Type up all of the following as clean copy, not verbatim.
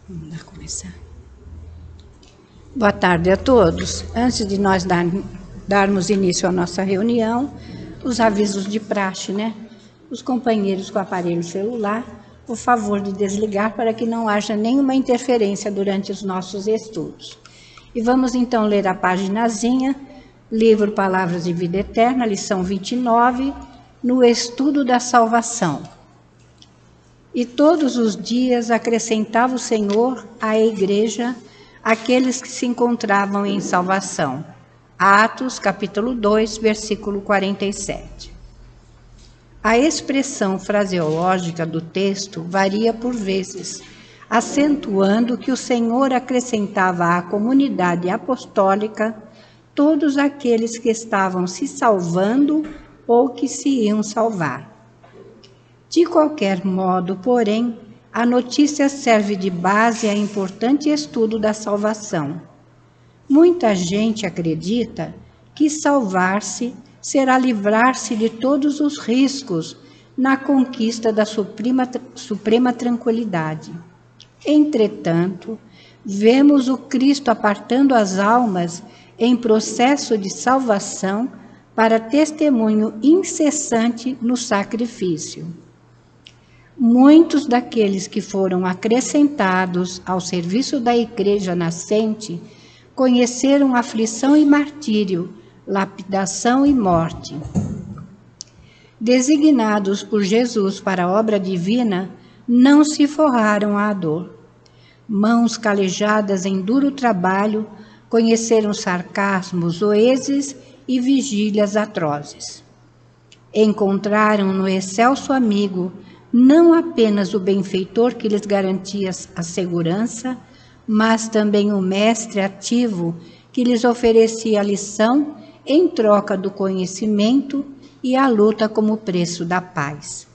Vamos lá começar. Boa tarde a todos. Antes de nós darmos início à nossa reunião, os avisos de praxe, né? Os companheiros com aparelho celular, por favor de desligar para que não haja nenhuma interferência durante os nossos estudos. E vamos então ler a paginazinha, livro Palavras de Vida Eterna, lição 29, no estudo da salvação. E todos os dias acrescentava o Senhor à igreja aqueles que se encontravam em salvação. Atos, capítulo 2, versículo 47. A expressão fraseológica do texto varia por vezes, acentuando que o Senhor acrescentava à comunidade apostólica todos aqueles que estavam se salvando ou que se iam salvar. De qualquer modo, porém, a notícia serve de base a importante estudo da salvação. Muita gente acredita que salvar-se será livrar-se de todos os riscos na conquista da suprema tranquilidade. Entretanto, vemos o Cristo apartando as almas em processo de salvação para testemunho incessante no sacrifício. Muitos daqueles que foram acrescentados ao serviço da igreja nascente conheceram aflição e martírio, lapidação e morte. Designados por Jesus para a obra divina, não se forraram à dor. Mãos calejadas em duro trabalho, conheceram sarcasmos, oeses e vigílias atrozes. Encontraram no excelso amigo não apenas o benfeitor que lhes garantia a segurança, mas também o mestre ativo que lhes oferecia a lição em troca do conhecimento e a luta como preço da paz.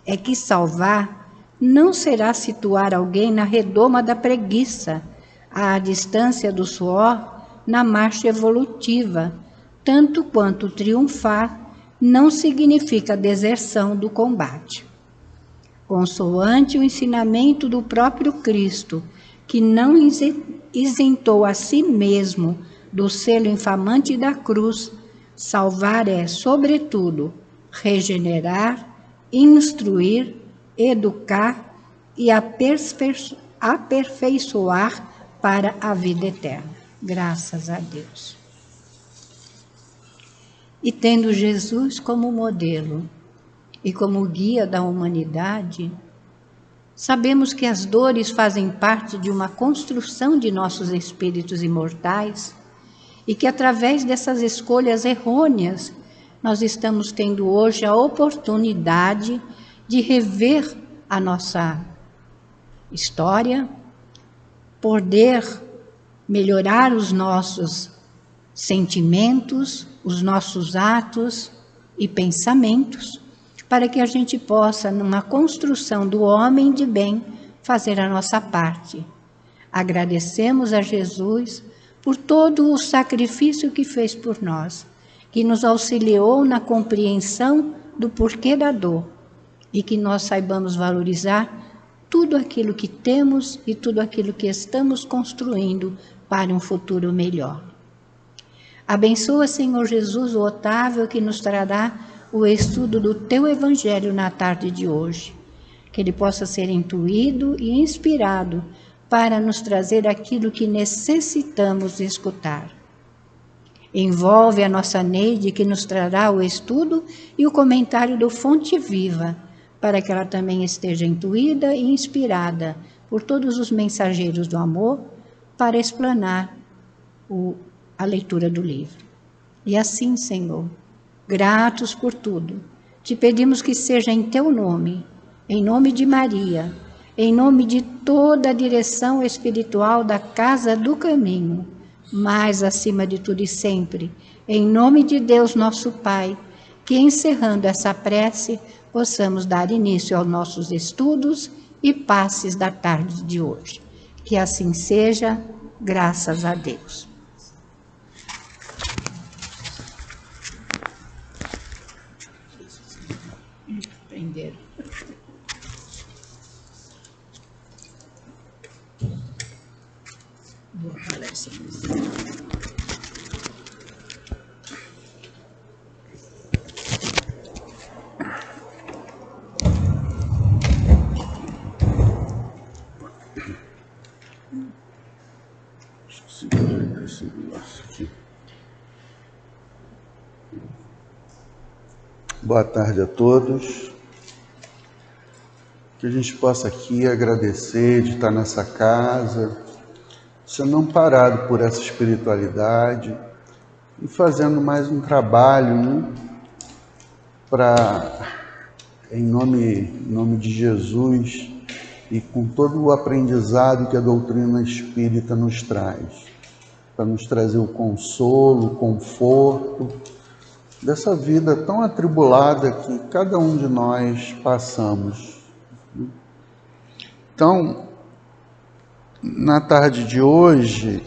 É que salvar não será situar alguém na redoma da preguiça, à distância do suor, na marcha evolutiva, tanto quanto triunfar não significa deserção do combate. Consoante o ensinamento do próprio Cristo, que não isentou a si mesmo do selo infamante da cruz, salvar é, sobretudo, regenerar, instruir, educar e aperfeiçoar para a vida eterna. Graças a Deus. E tendo Jesus como modelo e como guia da humanidade, sabemos que as dores fazem parte de uma construção de nossos espíritos imortais e que através dessas escolhas errôneas nós estamos tendo hoje a oportunidade de rever a nossa história, poder melhorar os nossos sentimentos, os nossos atos e pensamentos, para que a gente possa, numa construção do homem de bem, fazer a nossa parte. Agradecemos a Jesus por todo o sacrifício que fez por nós, que nos auxiliou na compreensão do porquê da dor, e que nós saibamos valorizar tudo aquilo que temos e tudo aquilo que estamos construindo para um futuro melhor. Abençoa, Senhor Jesus, o Otávio, que nos trará o estudo do Teu Evangelho na tarde de hoje. Que ele possa ser intuído e inspirado para nos trazer aquilo que necessitamos escutar. Envolve a nossa Neide, que nos trará o estudo e o comentário do Fonte Viva, para que ela também esteja intuída e inspirada por todos os mensageiros do amor para explanar a leitura do livro. E assim, Senhor, gratos por tudo, te pedimos que seja em Teu nome, em nome de Maria, em nome de toda a direção espiritual da Casa do Caminho, mas acima de tudo e sempre, em nome de Deus nosso Pai, que encerrando essa prece, possamos dar início aos nossos estudos e passes da tarde de hoje. Que assim seja, graças a Deus. Prenderam. Boa tarde a todos. Que a gente possa aqui agradecer de estar nessa casa, sendo amparado por essa espiritualidade e fazendo mais um trabalho, né, para, em nome de Jesus e com todo o aprendizado que a doutrina espírita nos traz, para nos trazer o consolo, o conforto dessa vida tão atribulada que cada um de nós passamos. Então, na tarde de hoje,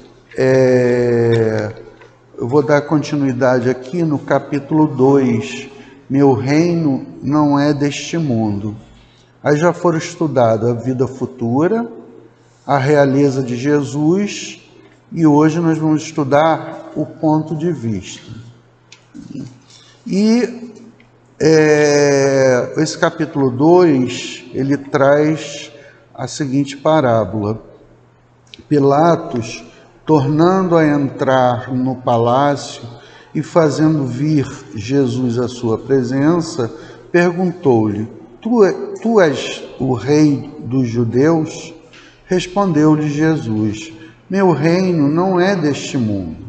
eu vou dar continuidade aqui no capítulo 2, Meu reino não é deste mundo. Aí já foram estudadas a vida futura, a realeza de Jesus, e hoje nós vamos estudar o ponto de vista. E esse capítulo 2, ele traz a seguinte parábola. Pilatos, tornando a entrar no palácio e fazendo vir Jesus à sua presença, perguntou-lhe: Tu és o rei dos judeus? Respondeu-lhe Jesus: Meu reino não é deste mundo.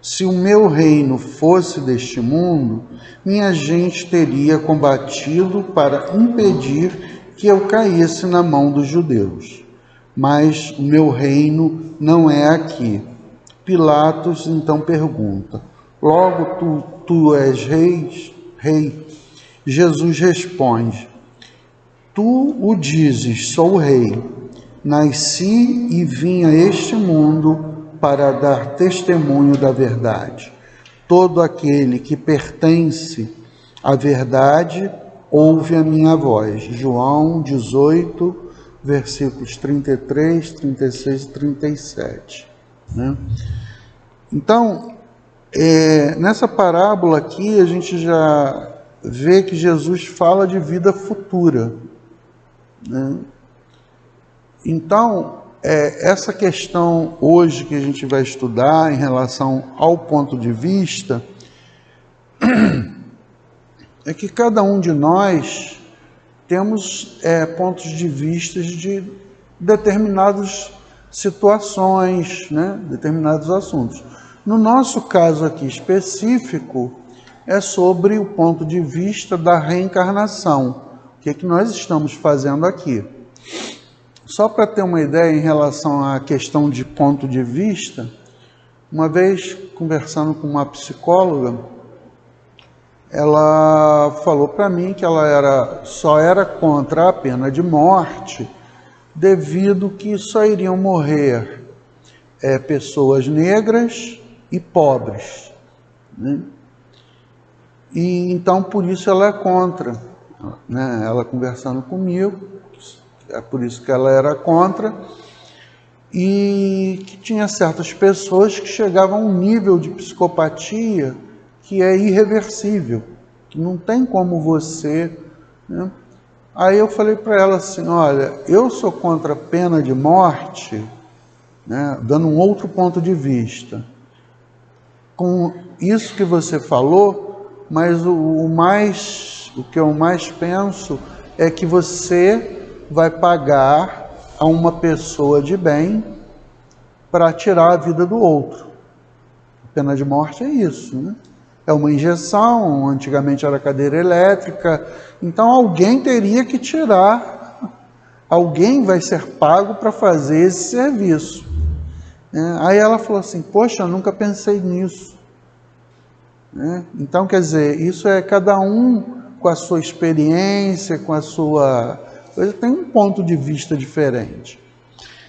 Se o meu reino fosse deste mundo, minha gente teria combatido para impedir que eu caísse na mão dos judeus. Mas o meu reino não é aqui. Pilatos então pergunta: Logo tu és rei? Jesus responde: Tu o dizes, sou rei. Nasci e vim a este mundo para dar testemunho da verdade. Todo aquele que pertence à verdade ouve a minha voz. João 18, versículos 33, 36 e 37. Né? Então, nessa parábola aqui, a gente já vê que Jesus fala de vida futura. Né? Então, essa questão hoje que a gente vai estudar em relação ao ponto de vista é que cada um de nós temos pontos de vista de determinadas situações, né? Determinados assuntos. No nosso caso aqui específico, é sobre o ponto de vista da reencarnação. O que é que nós estamos fazendo aqui? Só para ter uma ideia em relação à questão de ponto de vista, uma vez conversando com uma psicóloga, ela falou para mim que ela só era contra a pena de morte devido que só iriam morrer pessoas negras e pobres, né? E então por isso ela é contra, né? Ela conversando comigo, é por isso que ela era contra, e que tinha certas pessoas que chegavam a um nível de psicopatia que é irreversível, que não tem como você, né? Aí eu falei para ela assim: olha, eu sou contra a pena de morte, né, dando um outro ponto de vista, com isso que você falou, mas o que eu mais penso é que você vai pagar a uma pessoa de bem para tirar a vida do outro. A pena de morte é isso, né? É uma injeção, antigamente era cadeira elétrica, então alguém teria que tirar, alguém vai ser pago para fazer esse serviço. Aí ela falou assim: poxa, eu nunca pensei nisso. Então, quer dizer, isso é cada um com a sua experiência, com a sua coisa, tem um ponto de vista diferente.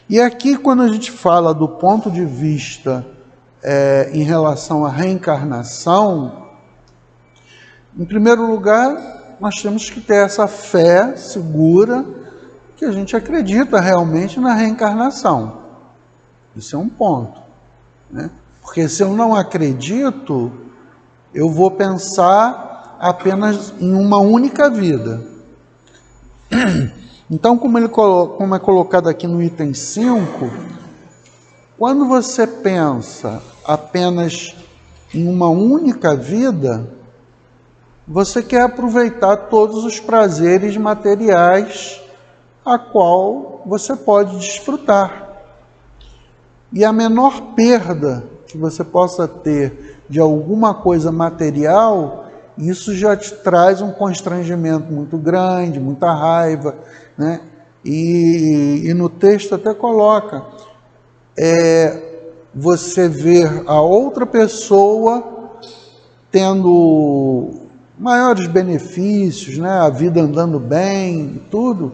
E aqui, quando a gente fala do ponto de vista em relação à reencarnação, em primeiro lugar, nós temos que ter essa fé segura que a gente acredita realmente na reencarnação. Isso é um ponto. né? Porque se eu não acredito, eu vou pensar apenas em uma única vida. Então, como é colocado aqui no item 5, quando você pensa apenas em uma única vida, você quer aproveitar todos os prazeres materiais a qual você pode desfrutar. E a menor perda que você possa ter de alguma coisa material, isso já te traz um constrangimento muito grande, muita raiva, né? E no texto até coloca, você ver a outra pessoa tendo maiores benefícios, né? A vida andando bem e tudo,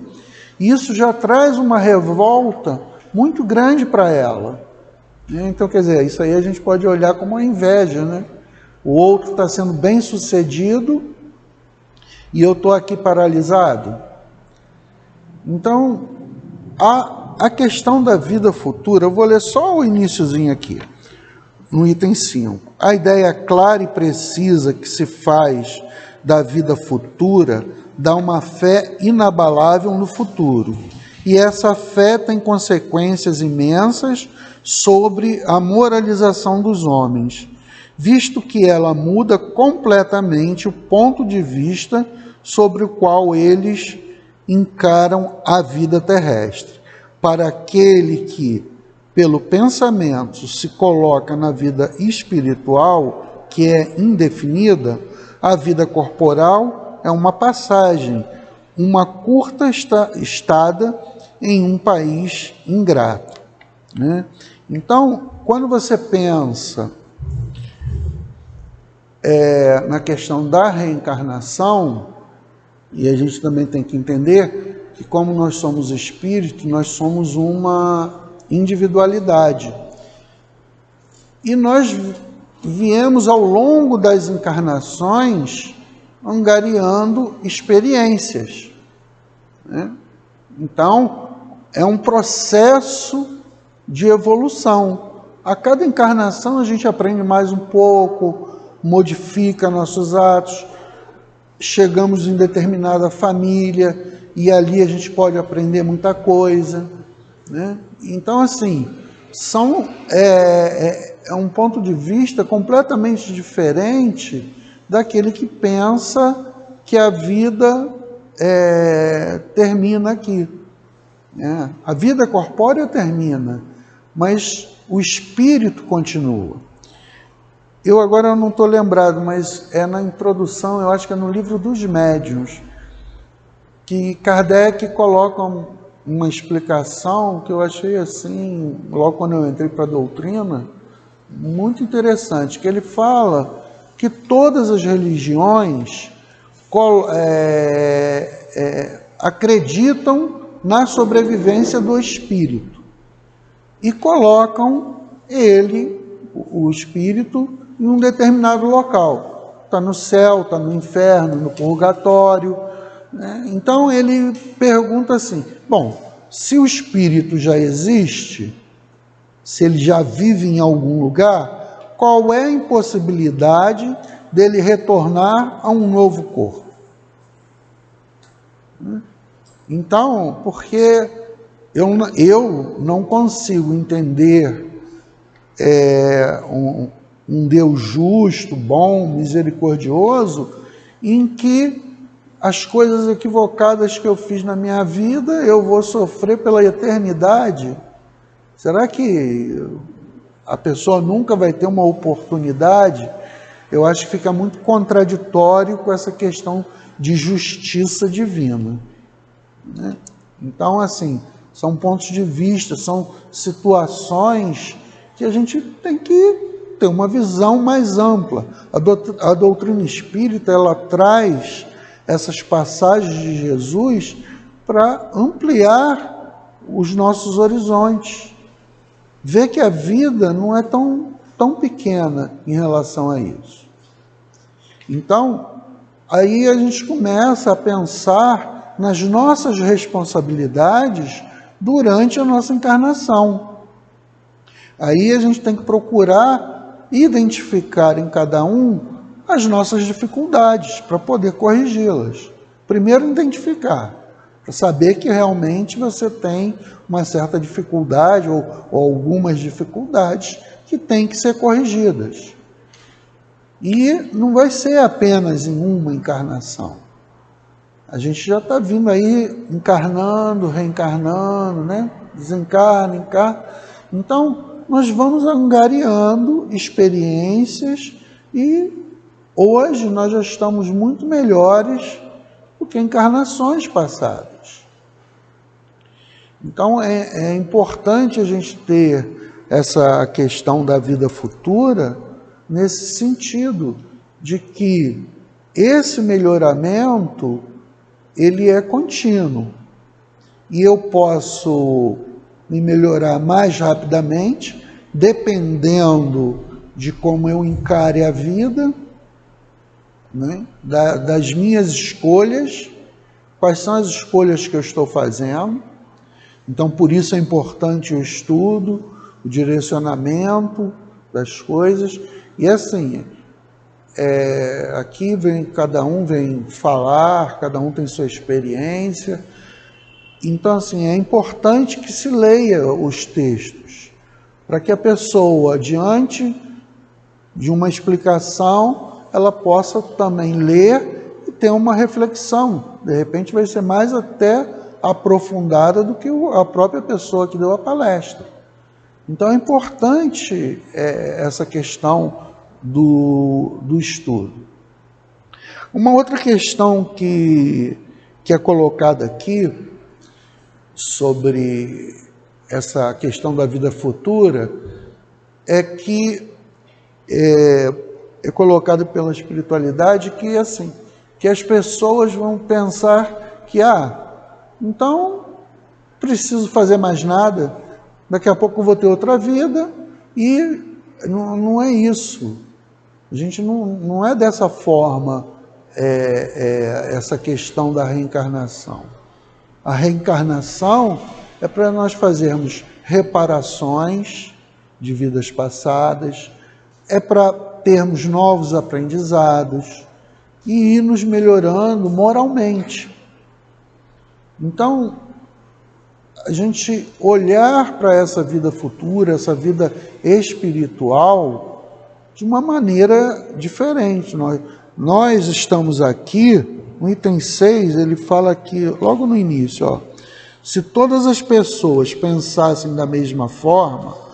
isso já traz uma revolta muito grande para ela. Então, quer dizer, isso aí a gente pode olhar como uma inveja, né? O outro está sendo bem sucedido e eu estou aqui paralisado. Então, a questão da vida futura, eu vou ler só o iniciozinho aqui, no item 5. A ideia clara e precisa que se faz da vida futura dá uma fé inabalável no futuro. E essa fé tem consequências imensas sobre a moralização dos homens, visto que ela muda completamente o ponto de vista sobre o qual eles encaram a vida terrestre. Para aquele que, pelo pensamento, se coloca na vida espiritual, que é indefinida, a vida corporal é uma passagem, uma curta estada em um país ingrato, né? Então, quando você pensa na questão da reencarnação, e a gente também tem que entender que, como nós somos espíritos, nós somos uma individualidade. E nós viemos ao longo das encarnações angariando experiências, né? Então, é um processo de evolução. A cada encarnação a gente aprende mais um pouco, modifica nossos atos, chegamos em determinada família e ali a gente pode aprender muita coisa, né? Então, assim, é um ponto de vista completamente diferente daquele que pensa que a vida termina aqui, né? A vida corpórea termina, mas o espírito continua. Eu agora não estou lembrado, mas é na introdução, eu acho que é no livro dos Médiuns, que Kardec coloca uma explicação que eu achei assim, logo quando eu entrei para a doutrina, muito interessante, que ele fala que todas as religiões acreditam na sobrevivência do espírito e colocam o espírito, em um determinado local. Está no céu, está no inferno, no purgatório, né? Então ele pergunta assim, bom, se o espírito já existe, se ele já vive em algum lugar, qual é a impossibilidade dele retornar a um novo corpo? Então, porque eu não consigo entender um Deus justo, bom, misericordioso, em que as coisas equivocadas que eu fiz na minha vida, eu vou sofrer pela eternidade. Será que a pessoa nunca vai ter uma oportunidade? Eu acho que fica muito contraditório com essa questão de justiça divina, né? Então, assim, são pontos de vista, são situações que a gente tem que ter uma visão mais ampla. A doutrina espírita, ela traz essas passagens de Jesus para ampliar os nossos horizontes. Ver que a vida não é tão pequena em relação a isso. Então, aí a gente começa a pensar nas nossas responsabilidades durante a nossa encarnação. Aí a gente tem que procurar identificar em cada um as nossas dificuldades para poder corrigi-las. Primeiro, identificar, para saber que realmente você tem uma certa dificuldade ou algumas dificuldades que têm que ser corrigidas. E não vai ser apenas em uma encarnação. A gente já está vindo aí encarnando, reencarnando, né? Desencarna, encarna. Então, nós vamos angariando experiências e hoje nós já estamos muito melhores do que encarnações passadas. Então, é importante a gente ter essa questão da vida futura nesse sentido de que esse melhoramento ele é contínuo e eu posso me melhorar mais rapidamente dependendo de como eu encare a vida, né? Das minhas escolhas, quais são as escolhas que eu estou fazendo. Então, por isso é importante o estudo, o direcionamento das coisas. E assim, aqui cada um vem falar, cada um tem sua experiência. Então, assim, é importante que se leia os textos, para que a pessoa, diante de uma explicação, ela possa também ler e ter uma reflexão. De repente vai ser mais até aprofundada do que a própria pessoa que deu a palestra. Então é importante essa questão do estudo. Uma outra questão que é colocada aqui sobre essa questão da vida futura é que é colocado pela espiritualidade que assim, que as pessoas vão pensar que então preciso fazer mais nada, daqui a pouco eu vou ter outra vida, e não é isso. A gente não é dessa forma essa questão da reencarnação. A reencarnação é para nós fazermos reparações de vidas passadas, é para termos novos aprendizados e ir nos melhorando moralmente. Então, a gente olhar para essa vida futura, essa vida espiritual, de uma maneira diferente. Nós estamos aqui, no item 6, ele fala aqui, logo no início, se todas as pessoas pensassem da mesma forma,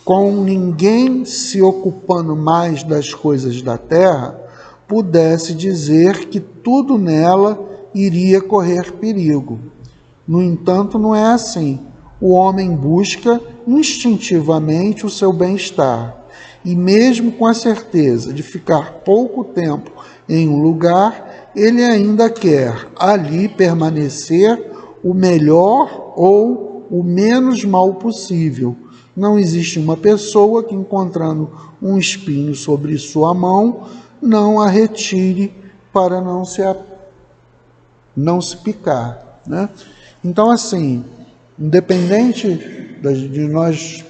com ninguém se ocupando mais das coisas da terra, pudesse dizer que tudo nela iria correr perigo. No entanto, não é assim. O homem busca instintivamente o seu bem-estar, e mesmo com a certeza de ficar pouco tempo em um lugar, ele ainda quer ali permanecer o melhor ou o menos mal possível. Não existe uma pessoa que, encontrando um espinho sobre sua mão, não a retire para não se picar, né? Então, assim, independente de nós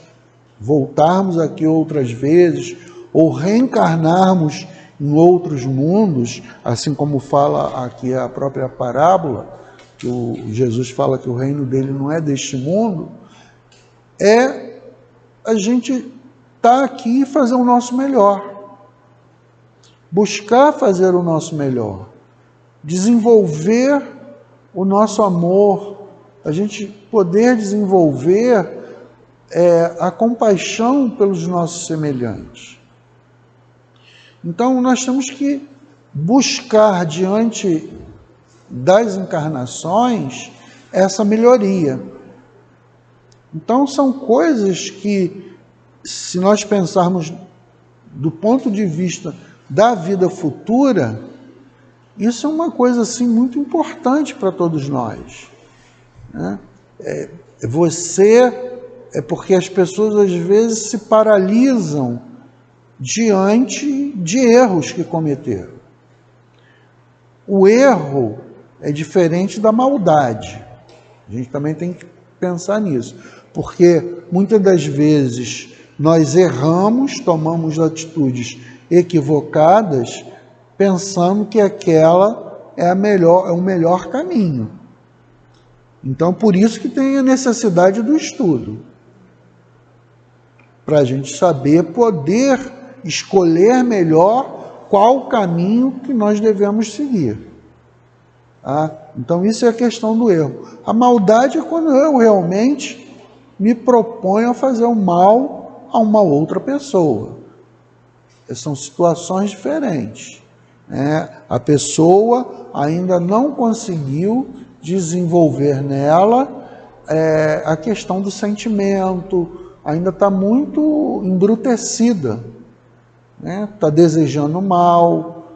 voltarmos aqui outras vezes ou reencarnarmos em outros mundos, assim como fala aqui a própria parábola, que Jesus fala que o reino dele não é deste mundo, a gente estar aqui e fazer o nosso melhor, buscar fazer o nosso melhor, desenvolver o nosso amor, a gente poder desenvolver a compaixão pelos nossos semelhantes. Então, nós temos que buscar, diante das encarnações, essa melhoria. Então, são coisas que, se nós pensarmos do ponto de vista da vida futura, isso é uma coisa assim, muito importante para todos nós, né? Porque as pessoas às vezes se paralisam diante de erros que cometeram. O erro é diferente da maldade. A gente também tem que pensar nisso, porque muitas das vezes Nós erramos, tomamos atitudes equivocadas, pensando que aquela é o melhor caminho. Então, por isso que tem a necessidade do estudo, para a gente saber, poder escolher melhor qual caminho que nós devemos seguir. Tá? Então, isso é a questão do erro. A maldade é quando eu realmente me proponho a fazer o mal a uma outra pessoa. São situações diferentes. A pessoa ainda não conseguiu desenvolver nela a questão do sentimento, ainda está muito embrutecida, está desejando mal.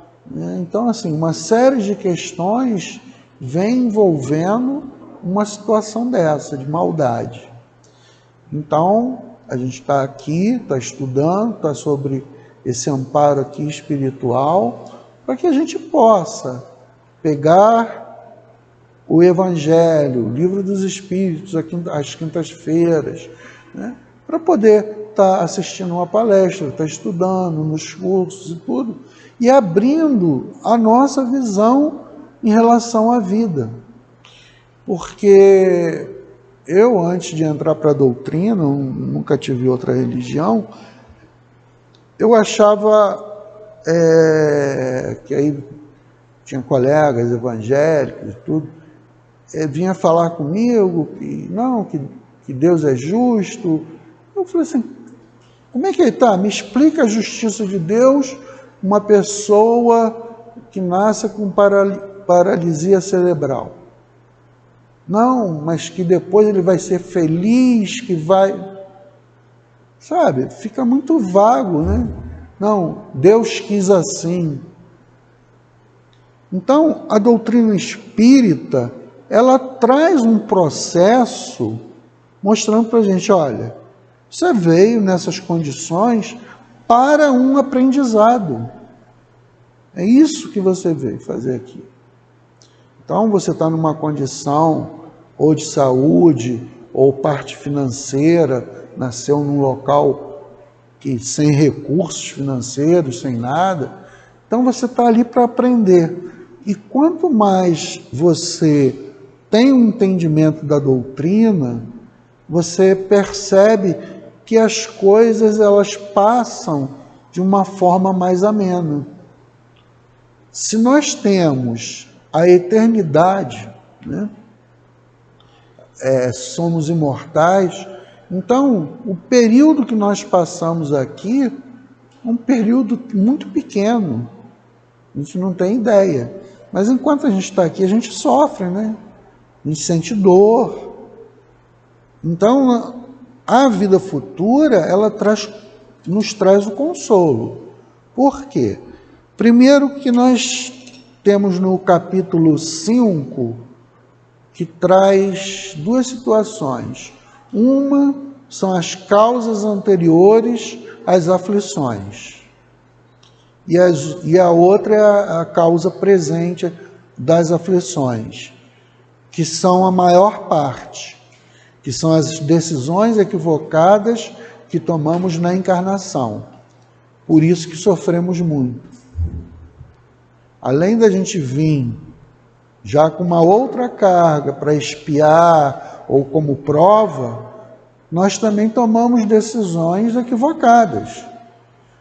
Então, assim, uma série de questões vem envolvendo uma situação dessa, de maldade. Então, a gente está aqui, está estudando, está sobre esse amparo aqui espiritual, para que a gente possa pegar o Evangelho, o Livro dos Espíritos, às quintas-feiras, para poder estar assistindo uma palestra, estar estudando nos cursos e tudo, e abrindo a nossa visão em relação à vida. Porque eu, antes de entrar para a doutrina, nunca tive outra religião, eu achava que aí tinha colegas evangélicos e tudo, vinha falar comigo que Deus é justo. Eu falei assim, como é que ele está? Me explica a justiça de Deus, uma pessoa que nasce com paralisia cerebral. Não, mas que depois ele vai ser feliz, que vai... Sabe, fica muito vago, né? Não, Deus quis assim. Então, a doutrina espírita, ela traz um processo mostrando para a gente, olha, você veio nessas condições para um aprendizado. É isso que você veio fazer aqui. Então, você está numa condição ou de saúde, ou parte financeira, nasceu num local que sem recursos financeiros, sem nada. Então, você está ali para aprender. E quanto mais você tem um entendimento da doutrina, você percebe que as coisas elas passam de uma forma mais amena. Se nós temos a eternidade, somos imortais, então o período que nós passamos aqui é um período muito pequeno, a gente não tem ideia, mas enquanto a gente está aqui a gente sofre, a gente sente dor. Então a vida futura ela nos traz o consolo. Por quê? Primeiro que nós temos no capítulo 5, que traz duas situações. Uma são as causas anteriores às aflições. E a outra é a causa presente das aflições, que são a maior parte, que são as decisões equivocadas que tomamos na encarnação. Por isso que sofremos muito. Além da gente vir já com uma outra carga para expiar ou como prova, nós também tomamos decisões equivocadas.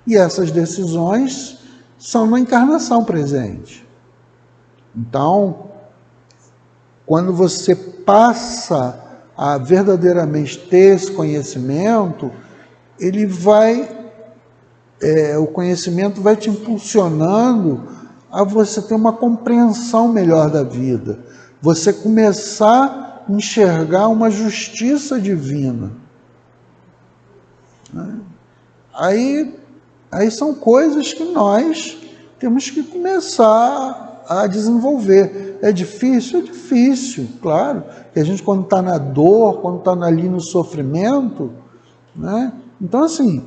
E essas decisões são na encarnação presente. Então, quando você passa a verdadeiramente ter esse conhecimento, o conhecimento vai te impulsionando a você ter uma compreensão melhor da vida, você começar a enxergar uma justiça divina. Aí são coisas que nós temos que começar a desenvolver. É difícil? É difícil, claro. Que a gente, quando está na dor, quando está ali no sofrimento, Então, assim,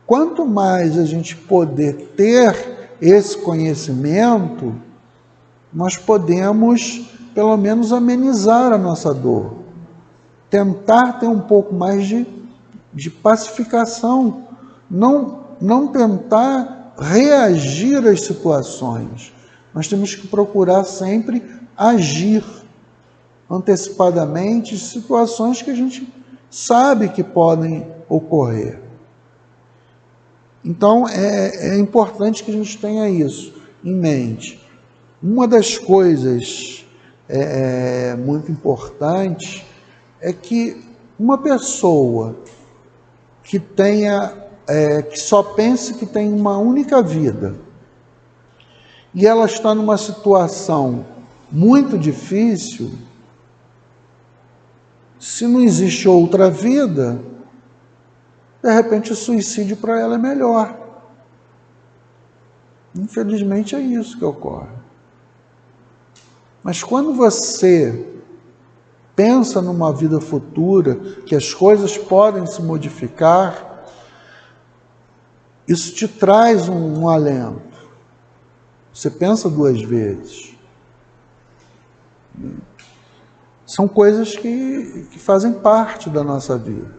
quanto mais a gente poder ter esse conhecimento, nós podemos, pelo menos, amenizar a nossa dor. Tentar ter um pouco mais de de pacificação, não tentar reagir às situações. Nós temos que procurar sempre agir antecipadamente situações que a gente sabe que podem ocorrer. Então, é importante que a gente tenha isso em mente. Uma das coisas muito importantes é que uma pessoa que que só pense que tem uma única vida e ela está numa situação muito difícil, se não existe outra vida, de repente o suicídio para ela é melhor. Infelizmente é isso que ocorre. Mas quando você pensa numa vida futura, que as coisas podem se modificar, isso te traz um alento. Você pensa duas vezes. São coisas que fazem parte da nossa vida.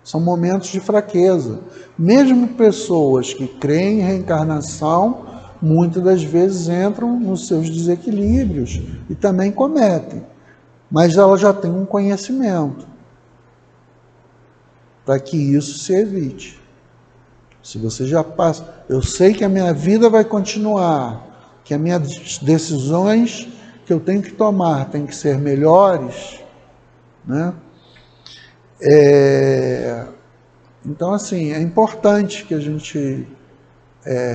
São momentos de fraqueza. Mesmo pessoas que creem em reencarnação, muitas das vezes entram nos seus desequilíbrios e também cometem. Mas ela já tem um conhecimento para que isso se evite. Se você já passa, eu sei que a minha vida vai continuar, que as minhas decisões que eu tenho que tomar têm que ser melhores, né? Então, assim, é importante que a gente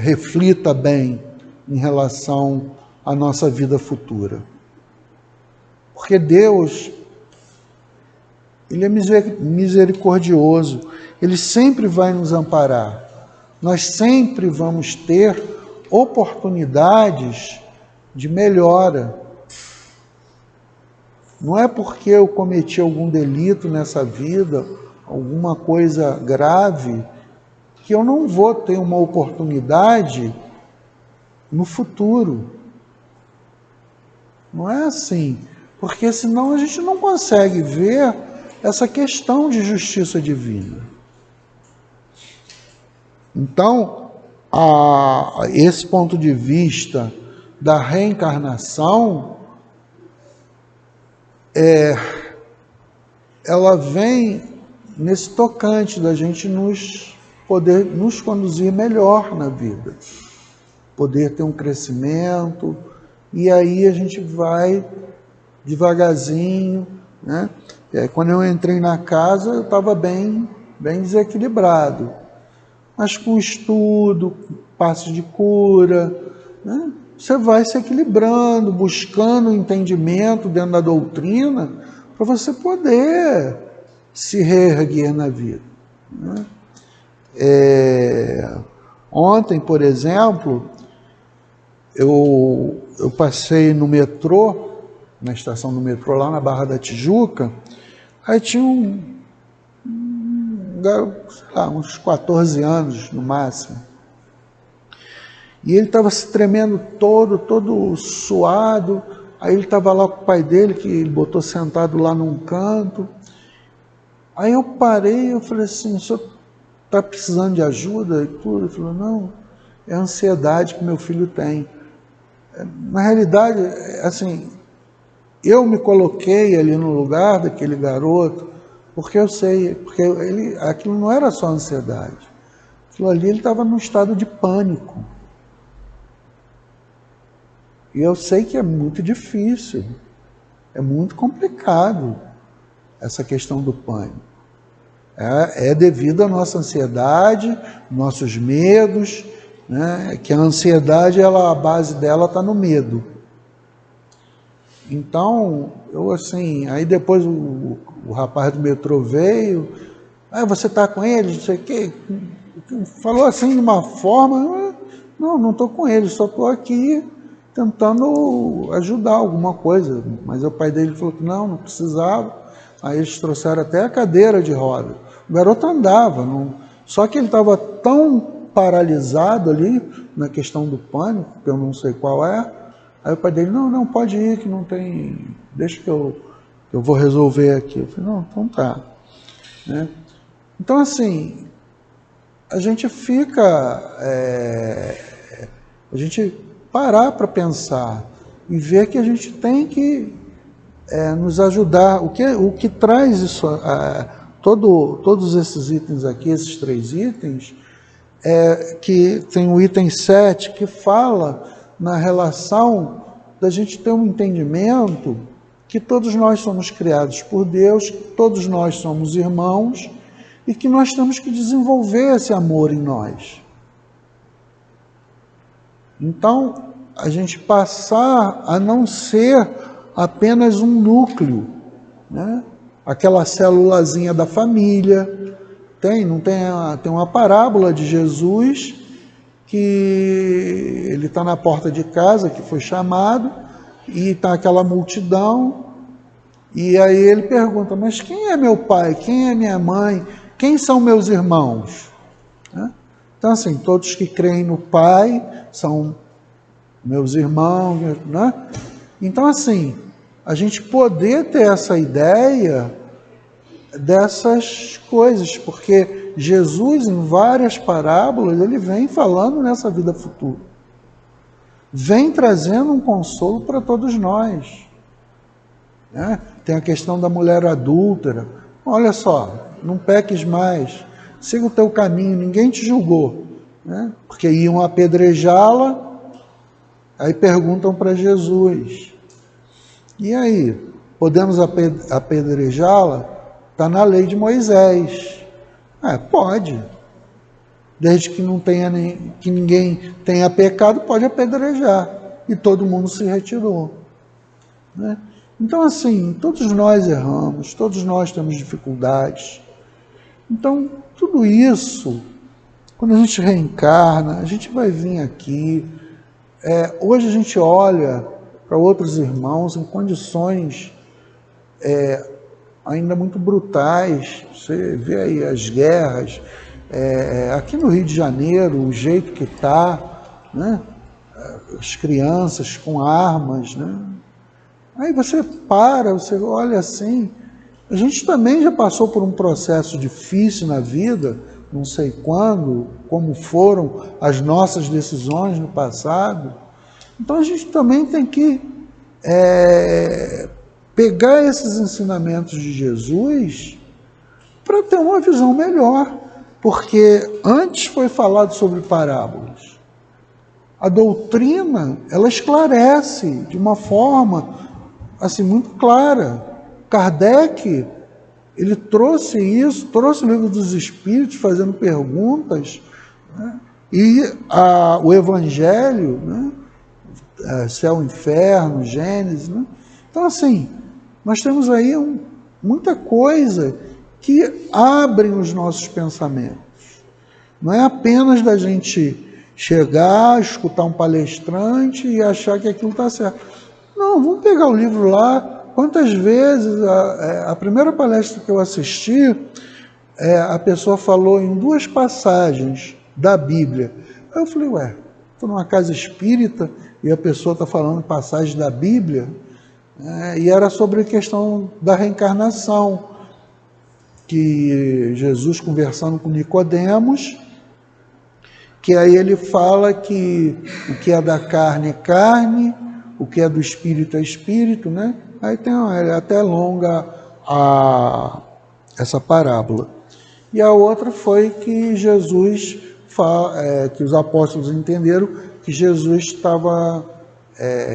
reflita bem em relação à nossa vida futura. Porque Deus, Ele é misericordioso, Ele sempre vai nos amparar. Nós sempre vamos ter oportunidades de melhora. Não é porque eu cometi algum delito nessa vida, alguma coisa grave, que eu não vou ter uma oportunidade no futuro. Não é assim, porque senão a gente não consegue ver essa questão de justiça divina. Então, esse ponto de vista da reencarnação, ela vem nesse tocante da gente poder nos conduzir melhor na vida, poder ter um crescimento, e aí a gente vai devagarzinho, né? Quando eu entrei na casa, eu estava bem desequilibrado, mas com estudo, passos de cura, né? Você vai se equilibrando, buscando entendimento dentro da doutrina, para você poder se reerguer na vida, né? Ontem, por exemplo, eu passei no metrô, na estação do metrô, lá na Barra da Tijuca, aí tinha uns 14 anos no máximo, e ele estava se tremendo todo suado. Aí ele estava lá com o pai dele, que ele botou sentado lá num canto. Aí eu parei, eu falei assim: o senhor está precisando de ajuda e tudo? Ele falou: não, é a ansiedade que meu filho tem. Na realidade, assim, eu me coloquei ali no lugar daquele garoto, porque eu sei, porque aquilo não era só ansiedade. Aquilo ali, ele estava num estado de pânico. E eu sei que é muito difícil, é muito complicado essa questão do pânico. É devido à nossa ansiedade, nossos medos, né? Que a ansiedade, a base dela está no medo. Então, aí depois o rapaz do metrô veio, você está com ele, não sei o quê, falou assim de uma forma: não estou com ele, só estou aqui tentando ajudar alguma coisa. Mas o pai dele falou que não precisava. Aí eles trouxeram até a cadeira de roda. O garoto andava, só que ele estava tão paralisado ali na questão do pânico, que eu não sei qual é. Aí o pai dele: não, pode ir, que não tem, deixa que eu vou resolver aqui. Eu falei: não, então tá, né? Então, assim, a gente fica, a gente parar para pensar e ver que a gente tem que nos ajudar. O que traz isso, todos esses itens aqui, esses 3 itens, que tem o item 7, que fala na relação da gente ter um entendimento que todos nós somos criados por Deus, que todos nós somos irmãos e que nós temos que desenvolver esse amor em nós. Então, a gente passar a não ser apenas um núcleo, né? Aquela célulazinha da família. Tem uma parábola de Jesus que ele está na porta de casa, que foi chamado, e está aquela multidão, e aí ele pergunta, mas quem é meu pai, quem é minha mãe, quem são meus irmãos? Então, assim, todos que creem no Pai são meus irmãos, né? Então, assim, a gente poder ter essa ideia dessas coisas, porque Jesus, em várias parábolas, ele vem falando nessa vida futura. Vem trazendo um consolo para todos nós. Né? Tem a questão da mulher adúltera. Olha só, não peques mais, siga o teu caminho, ninguém te julgou. Né? Porque iam apedrejá-la, aí perguntam para Jesus, e aí, podemos apedrejá-la? Está na lei de Moisés. Pode. Desde que que ninguém tenha pecado, pode apedrejar. E todo mundo se retirou. Né? Então, assim, todos nós erramos, todos nós temos dificuldades. Então, tudo isso, quando a gente reencarna, a gente vai vir aqui. Hoje a gente olha para outros irmãos em condições ainda muito brutais. Você vê aí as guerras, aqui no Rio de Janeiro, o jeito que está, né? As crianças com armas, né? Aí você olha assim, a gente também já passou por um processo difícil na vida, não sei quando, como foram as nossas decisões no passado. Então a gente também tem que pegar esses ensinamentos de Jesus para ter uma visão melhor, porque antes foi falado sobre parábolas. A doutrina, ela esclarece de uma forma assim muito clara. Kardec, ele trouxe isso, trouxe o Livro dos Espíritos fazendo perguntas, né? E o Evangelho, né? Céu, Inferno, Gênesis, né? Então, assim, nós temos aí muita coisa que abrem os nossos pensamentos. Não é apenas da gente chegar, escutar um palestrante e achar que aquilo está certo. Não, vamos pegar o livro lá. Quantas vezes, a primeira palestra que eu assisti, a pessoa falou em 2 passagens da Bíblia. Aí eu falei, estou numa casa espírita e a pessoa está falando passagem da Bíblia, e era sobre a questão da reencarnação, que Jesus conversando com Nicodemos, que aí ele fala que o que é da carne é carne, o que é do espírito é espírito, né? Aí ele até alonga essa parábola. E a outra foi que Jesus, que os apóstolos entenderam que Jesus estava,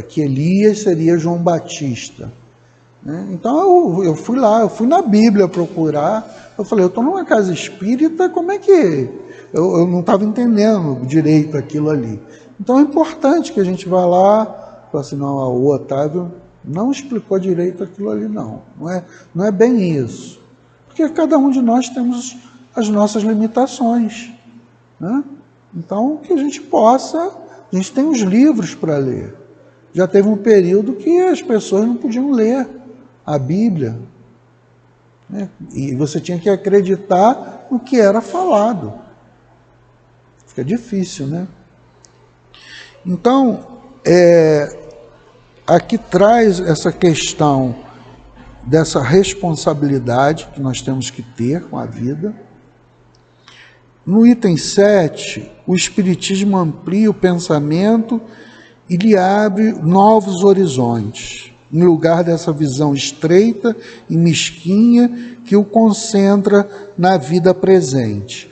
que Elias seria João Batista. Né? Então eu fui lá, eu fui na Bíblia procurar, eu falei, eu estou numa casa espírita, como é que... Eu não estava entendendo direito aquilo ali. Então é importante que a gente vá lá, fala assim, não, o Otávio não explicou direito aquilo ali, não é bem isso. Porque cada um de nós temos as nossas limitações, né? Então, que a gente tem os livros para ler. Já teve um período que as pessoas não podiam ler a Bíblia, né? E você tinha que acreditar no que era falado. Fica difícil, né? Então, aqui traz essa questão dessa responsabilidade que nós temos que ter com a vida, No item 7, o Espiritismo amplia o pensamento e lhe abre novos horizontes, em lugar dessa visão estreita e mesquinha que o concentra na vida presente.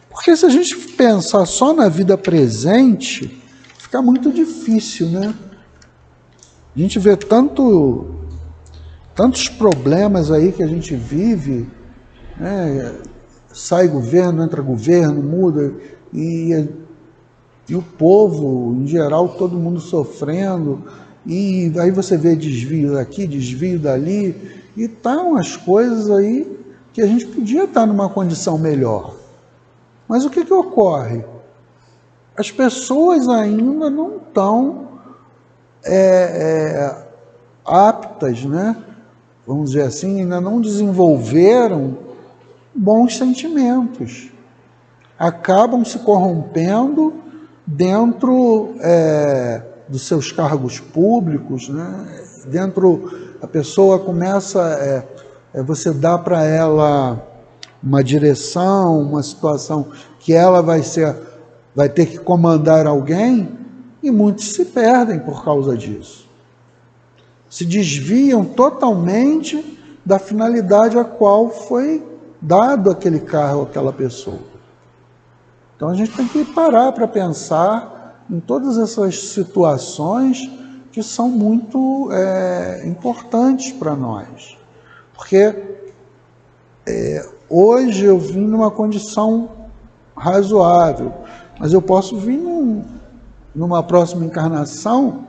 Porque se a gente pensar só na vida presente, fica muito difícil, né? A gente vê tantos problemas aí que a gente vive, né? Sai governo, entra governo, muda, e o povo, em geral, todo mundo sofrendo, e aí você vê desvio daqui, desvio dali, e tá umas coisas aí que a gente podia estar numa condição melhor. Mas o que ocorre? As pessoas ainda não estão aptas, né? Vamos dizer assim, ainda não desenvolveram bons sentimentos. Acabam se corrompendo dentro dos seus cargos públicos, né? A pessoa começa, você dá para ela uma direção, uma situação que ela vai ter que comandar alguém, e muitos se perdem por causa disso. Se desviam totalmente da finalidade a qual foi dado aquele cargo àquela pessoa. Então a gente tem que parar para pensar em todas essas situações que são muito importantes para nós. Porque hoje eu vim numa condição razoável, mas eu posso vir numa próxima encarnação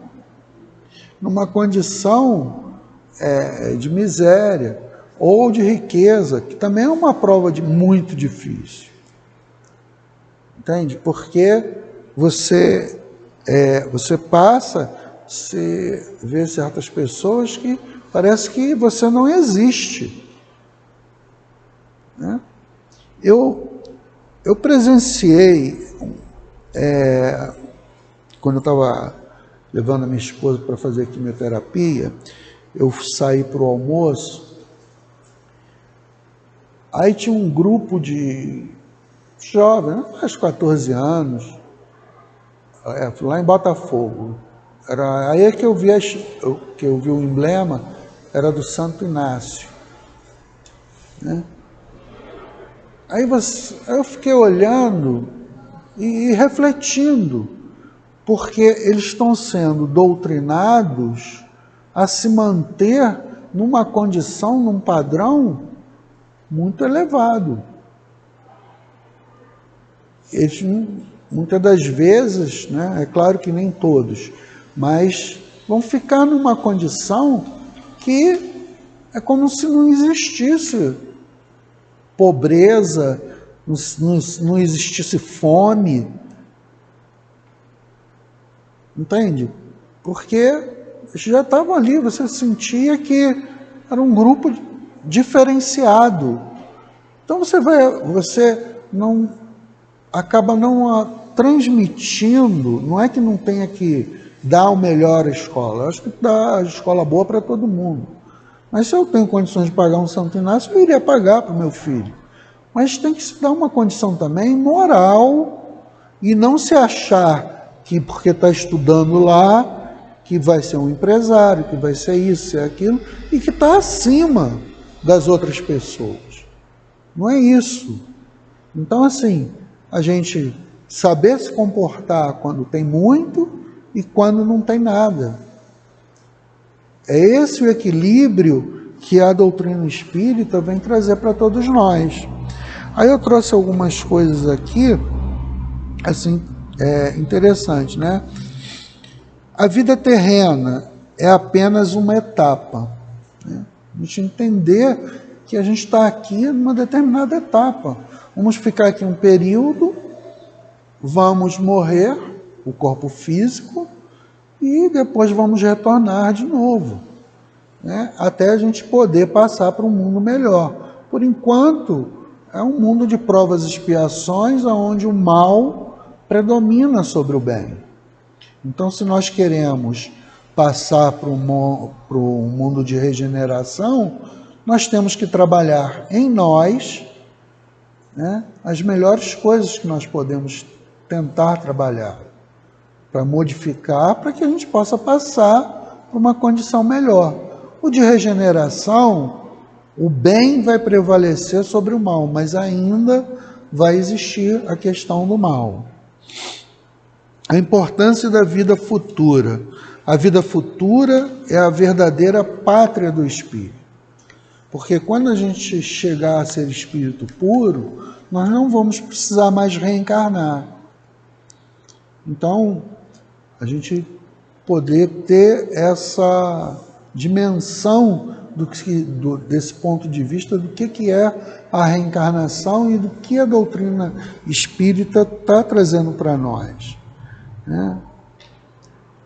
numa condição de miséria ou de riqueza, que também é uma prova muito difícil. Entende? Porque você passa, você vê certas pessoas que parece que você não existe. Né? Eu presenciei, quando eu estava levando a minha esposa para fazer quimioterapia, eu saí para o almoço, aí tinha um grupo de jovens, faz 14 anos, lá em Botafogo. Era aí que eu vi o emblema, era do Santo Inácio. Né? Aí eu fiquei olhando e refletindo, porque eles estão sendo doutrinados a se manter numa condição, num padrão muito elevado. Eles, muitas das vezes, né, é claro que nem todos, mas vão ficar numa condição que é como se não existisse pobreza, não existisse fome. Entende? Porque já estavam ali, você sentia que era um grupo diferenciado. Então você não acaba não transmitindo, não é que não tenha que dar o melhor à escola, eu acho que dá a escola boa para todo mundo. Mas se eu tenho condições de pagar um Santo Inácio, eu iria pagar para o meu filho. Mas tem que se dar uma condição também moral e não se achar que porque está estudando lá, que vai ser um empresário, que vai ser isso, ser aquilo, e que está acima das outras pessoas. Não é isso. Então, assim, a gente saber se comportar quando tem muito e quando não tem nada. É esse o equilíbrio que a doutrina espírita vem trazer para todos nós. Aí eu trouxe algumas coisas aqui, assim, interessante, né? A vida terrena é apenas uma etapa. Né? A gente entender que a gente está aqui numa determinada etapa. Vamos ficar aqui um período, vamos morrer, o corpo físico, e depois vamos retornar de novo, né? Até a gente poder passar para um mundo melhor. Por enquanto, é um mundo de provas e expiações, onde o mal predomina sobre o bem. Então, se nós queremos passar para um mundo de regeneração, nós temos que trabalhar em nós, né, as melhores coisas que nós podemos tentar trabalhar para modificar, para que a gente possa passar para uma condição melhor. O de regeneração, o bem vai prevalecer sobre o mal, mas ainda vai existir a questão do mal. A importância da vida futura. A vida futura é a verdadeira pátria do espírito. Porque quando a gente chegar a ser espírito puro, nós não vamos precisar mais reencarnar. Então, a gente poder ter essa dimensão desse ponto de vista do que é a reencarnação e do que a doutrina espírita está trazendo para nós, né?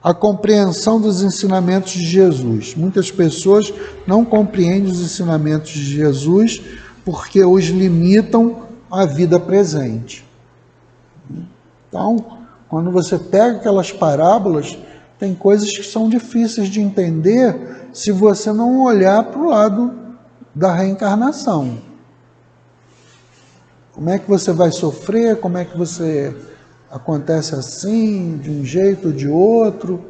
A compreensão dos ensinamentos de Jesus. Muitas pessoas não compreendem os ensinamentos de Jesus porque os limitam à vida presente. Então, quando você pega aquelas parábolas, tem coisas que são difíceis de entender se você não olhar para o lado da reencarnação. Como é que você vai sofrer? Como é que você acontece assim, de um jeito ou de outro,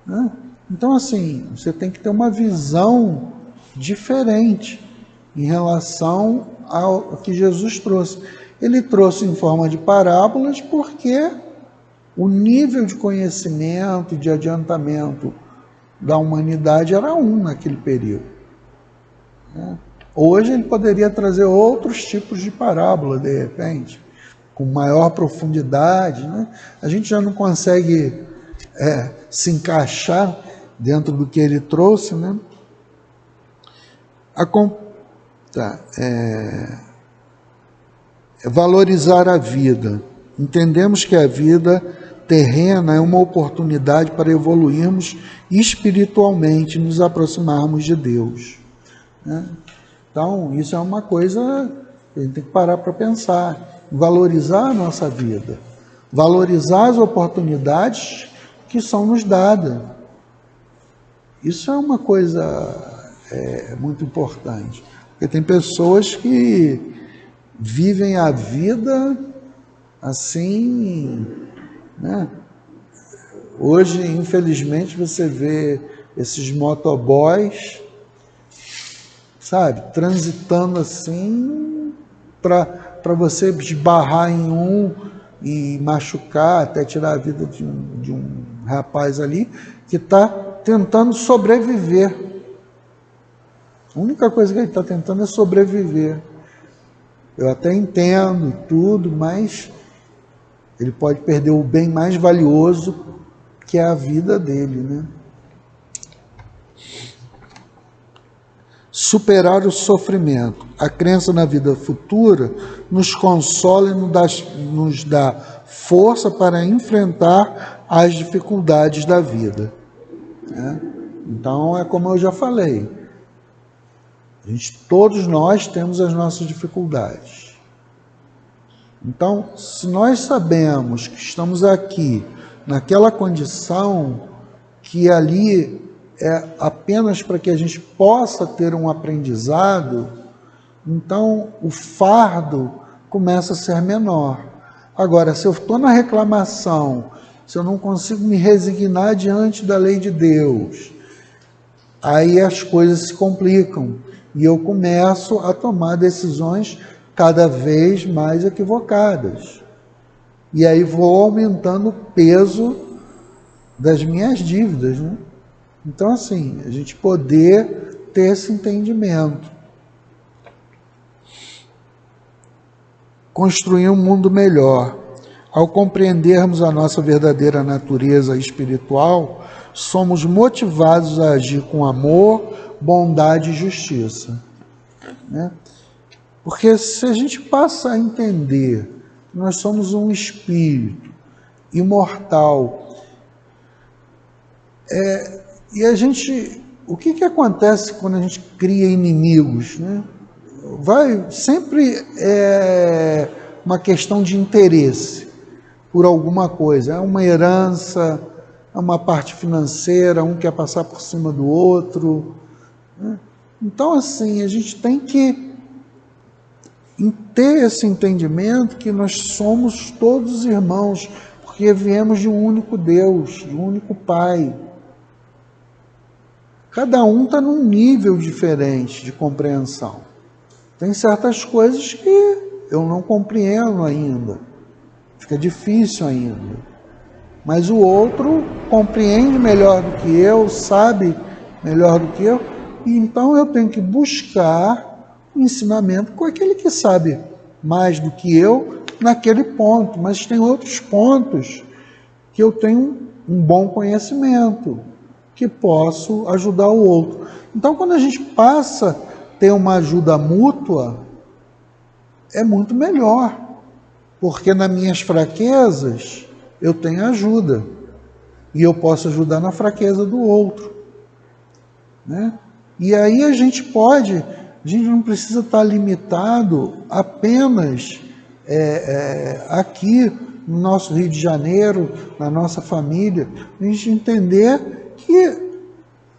né? Então, assim, você tem que ter uma visão diferente em relação ao que Jesus trouxe. Ele trouxe em forma de parábolas porque o nível de conhecimento, de adiantamento da humanidade era naquele período, né? Hoje ele poderia trazer outros tipos de parábola, de repente, com maior profundidade, né? A gente já não consegue se encaixar dentro do que ele trouxe, né? Valorizar a vida. Entendemos que a vida terrena é uma oportunidade para evoluirmos espiritualmente, nos aproximarmos de Deus, né? Então, isso é uma coisa que a gente tem que parar para pensar. Valorizar a nossa vida, valorizar as oportunidades que são nos dadas. Isso é uma coisa muito importante, porque tem pessoas que vivem a vida assim, né? Hoje, infelizmente, você vê esses motoboys, sabe, transitando assim para você esbarrar em um e machucar, até tirar a vida de um rapaz ali que está tentando sobreviver. A única coisa que ele está tentando é sobreviver. Eu até entendo tudo, mas ele pode perder o bem mais valioso, que é a vida dele, né? Superar o sofrimento. A crença na vida futura nos consola e nos dá força para enfrentar as dificuldades da vida, né? Então, é como eu já falei, todos nós temos as nossas dificuldades. Então, se nós sabemos que estamos aqui naquela condição, que ali é apenas para que a gente possa ter um aprendizado, então o fardo começa a ser menor. Agora, se eu estou na reclamação, se eu não consigo me resignar diante da lei de Deus, aí as coisas se complicam e eu começo a tomar decisões cada vez mais equivocadas. E aí vou aumentando o peso das minhas dívidas, né? Então, assim, a gente poder ter esse entendimento. Construir um mundo melhor. Ao compreendermos a nossa verdadeira natureza espiritual, somos motivados a agir com amor, bondade e justiça, né? Porque se a gente passa a entender que nós somos um espírito imortal, e a gente, o que acontece quando a gente cria inimigos, né? Sempre é uma questão de interesse por alguma coisa. É uma herança, é uma parte financeira, um quer passar por cima do outro, né? Então, assim, a gente tem que em ter esse entendimento que nós somos todos irmãos, porque viemos de um único Deus, de um único Pai. Cada um está num nível diferente de compreensão. Tem certas coisas que eu não compreendo ainda, fica difícil ainda. Mas o outro compreende melhor do que eu, sabe melhor do que eu, e então eu tenho que buscar o ensinamento com aquele que sabe mais do que eu naquele ponto. Mas tem outros pontos que eu tenho um bom conhecimento, que posso ajudar o outro. Então, quando a gente passa a ter uma ajuda mútua, é muito melhor, porque nas minhas fraquezas eu tenho ajuda, e eu posso ajudar na fraqueza do outro, né? E aí a gente não precisa estar limitado apenas aqui no nosso Rio de Janeiro, na nossa família, a gente entender que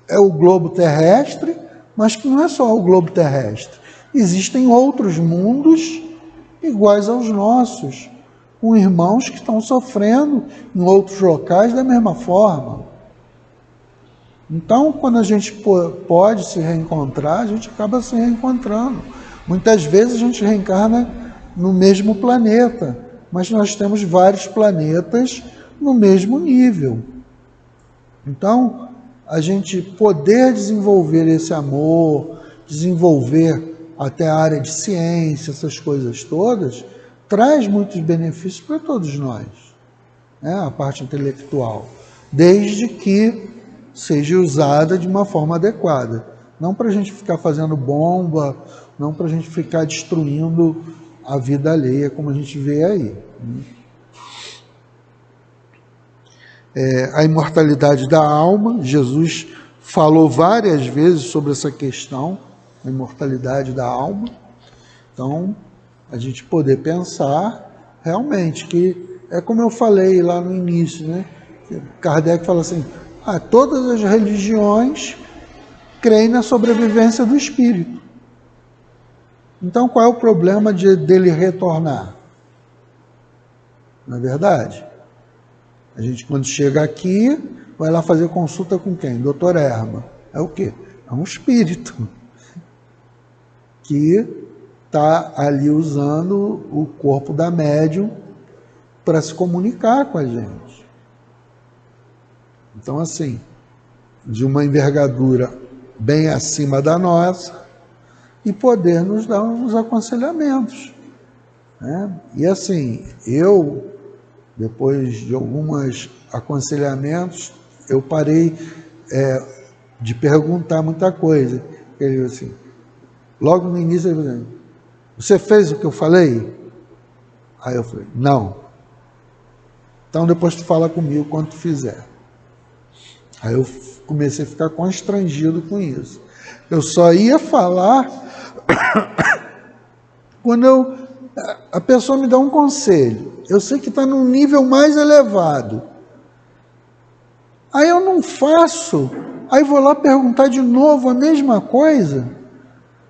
é o globo terrestre, mas que não é só o globo terrestre. Existem outros mundos iguais aos nossos, com irmãos que estão sofrendo em outros locais da mesma forma. Então, quando a gente pode se reencontrar, a gente acaba se reencontrando. Muitas vezes a gente reencarna no mesmo planeta, mas nós temos vários planetas no mesmo nível. Então, a gente poder desenvolver esse amor, desenvolver até a área de ciência, essas coisas todas, traz muitos benefícios para todos nós, né? A parte intelectual, desde que seja usada de uma forma adequada. Não para a gente ficar fazendo bomba, não para a gente ficar destruindo a vida alheia, como a gente vê aí. A imortalidade da alma, Jesus falou várias vezes sobre essa questão, a imortalidade da alma. Então, a gente poder pensar realmente que, é como eu falei lá no início, né? Kardec fala assim, todas as religiões creem na sobrevivência do espírito. Então, qual é o problema dele retornar? Não é verdade? A gente, quando chega aqui, vai lá fazer consulta com quem? Doutor Erma. É o quê? É um espírito que está ali usando o corpo da médium para se comunicar com a gente. Então, assim, de uma envergadura bem acima da nossa, e poder nos dar uns aconselhamentos, né? E assim, eu, depois de alguns aconselhamentos, eu parei de perguntar muita coisa. Ele assim, logo no início, ele falou, você fez o que eu falei? Aí eu falei, não. Então depois tu fala comigo quando tu fizer. Aí eu comecei a ficar constrangido com isso. Eu só ia falar quando a pessoa me dá um conselho. Eu sei que está num nível mais elevado. Aí eu não faço. Aí vou lá perguntar de novo a mesma coisa.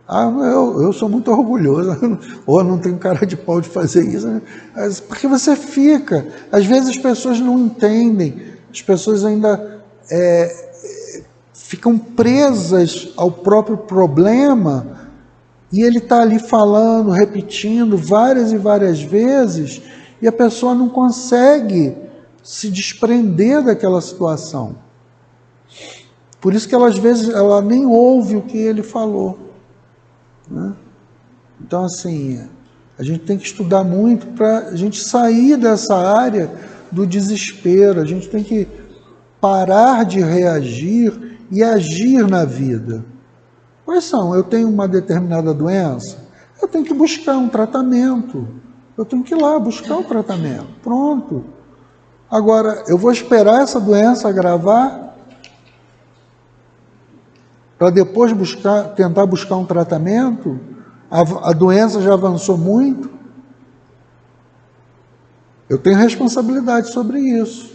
Eu sou muito orgulhoso. Ou não tenho cara de pau de fazer isso. Porque você fica. Às vezes as pessoas não entendem. As pessoas ainda ficam presas ao próprio problema. E ele está ali falando, repetindo várias e várias vezes, e a pessoa não consegue se desprender daquela situação. Por isso que ela, às vezes, ela nem ouve o que ele falou, né? Então, assim, a gente tem que estudar muito para a gente sair dessa área do desespero. A gente tem que parar de reagir e agir na vida. Quais são? Eu tenho uma determinada doença, eu tenho que buscar um tratamento. Eu tenho que ir lá buscar o tratamento. Pronto. Agora, eu vou esperar essa doença agravar para depois tentar buscar um tratamento? A doença já avançou muito? Eu tenho responsabilidade sobre isso.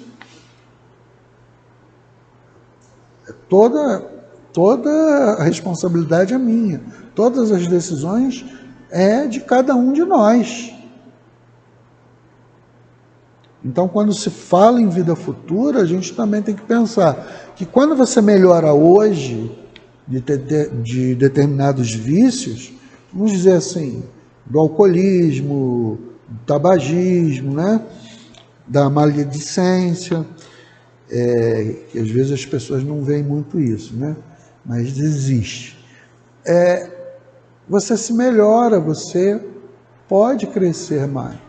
Toda a responsabilidade é minha. Todas as decisões é de cada um de nós. Então, quando se fala em vida futura, a gente também tem que pensar que quando você melhora hoje de determinados vícios, vamos dizer assim, do alcoolismo, do tabagismo, né? Da maledicência, que às vezes as pessoas não veem muito isso, né? Mas existe. Você se melhora, você pode crescer mais.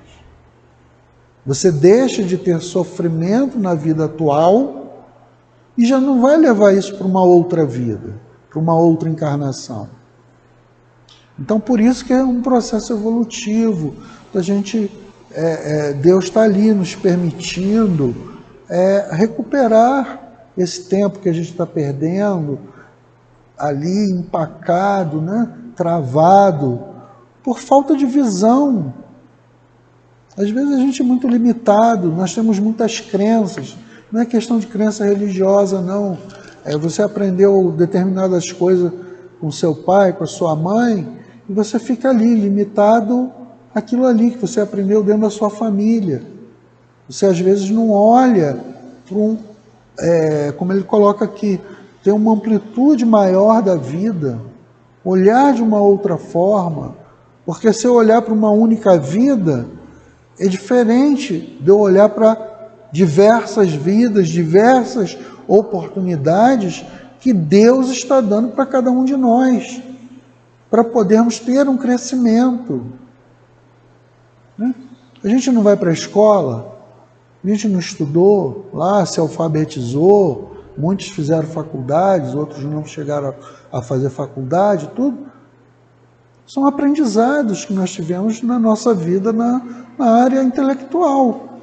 Você deixa de ter sofrimento na vida atual e já não vai levar isso para uma outra vida, para uma outra encarnação. Então, por isso que é um processo evolutivo. A gente, Deus está ali nos permitindo recuperar esse tempo que a gente está perdendo, ali empacado, né? Travado, por falta de visão. Às vezes a gente é muito limitado, nós temos muitas crenças. Não é questão de crença religiosa, não. Você aprendeu determinadas coisas com seu pai, com a sua mãe, e você fica ali, limitado àquilo ali que você aprendeu dentro da sua família. Você às vezes não olha para como ele coloca aqui, ter uma amplitude maior da vida, olhar de uma outra forma, porque se eu olhar para uma única vida, é diferente de eu olhar para diversas vidas, diversas oportunidades que Deus está dando para cada um de nós, para podermos ter um crescimento. Né? A gente não vai para a escola, a gente não estudou lá, se alfabetizou, muitos fizeram faculdades, outros não chegaram a fazer faculdade, tudo. São aprendizados que nós tivemos na nossa vida na área intelectual.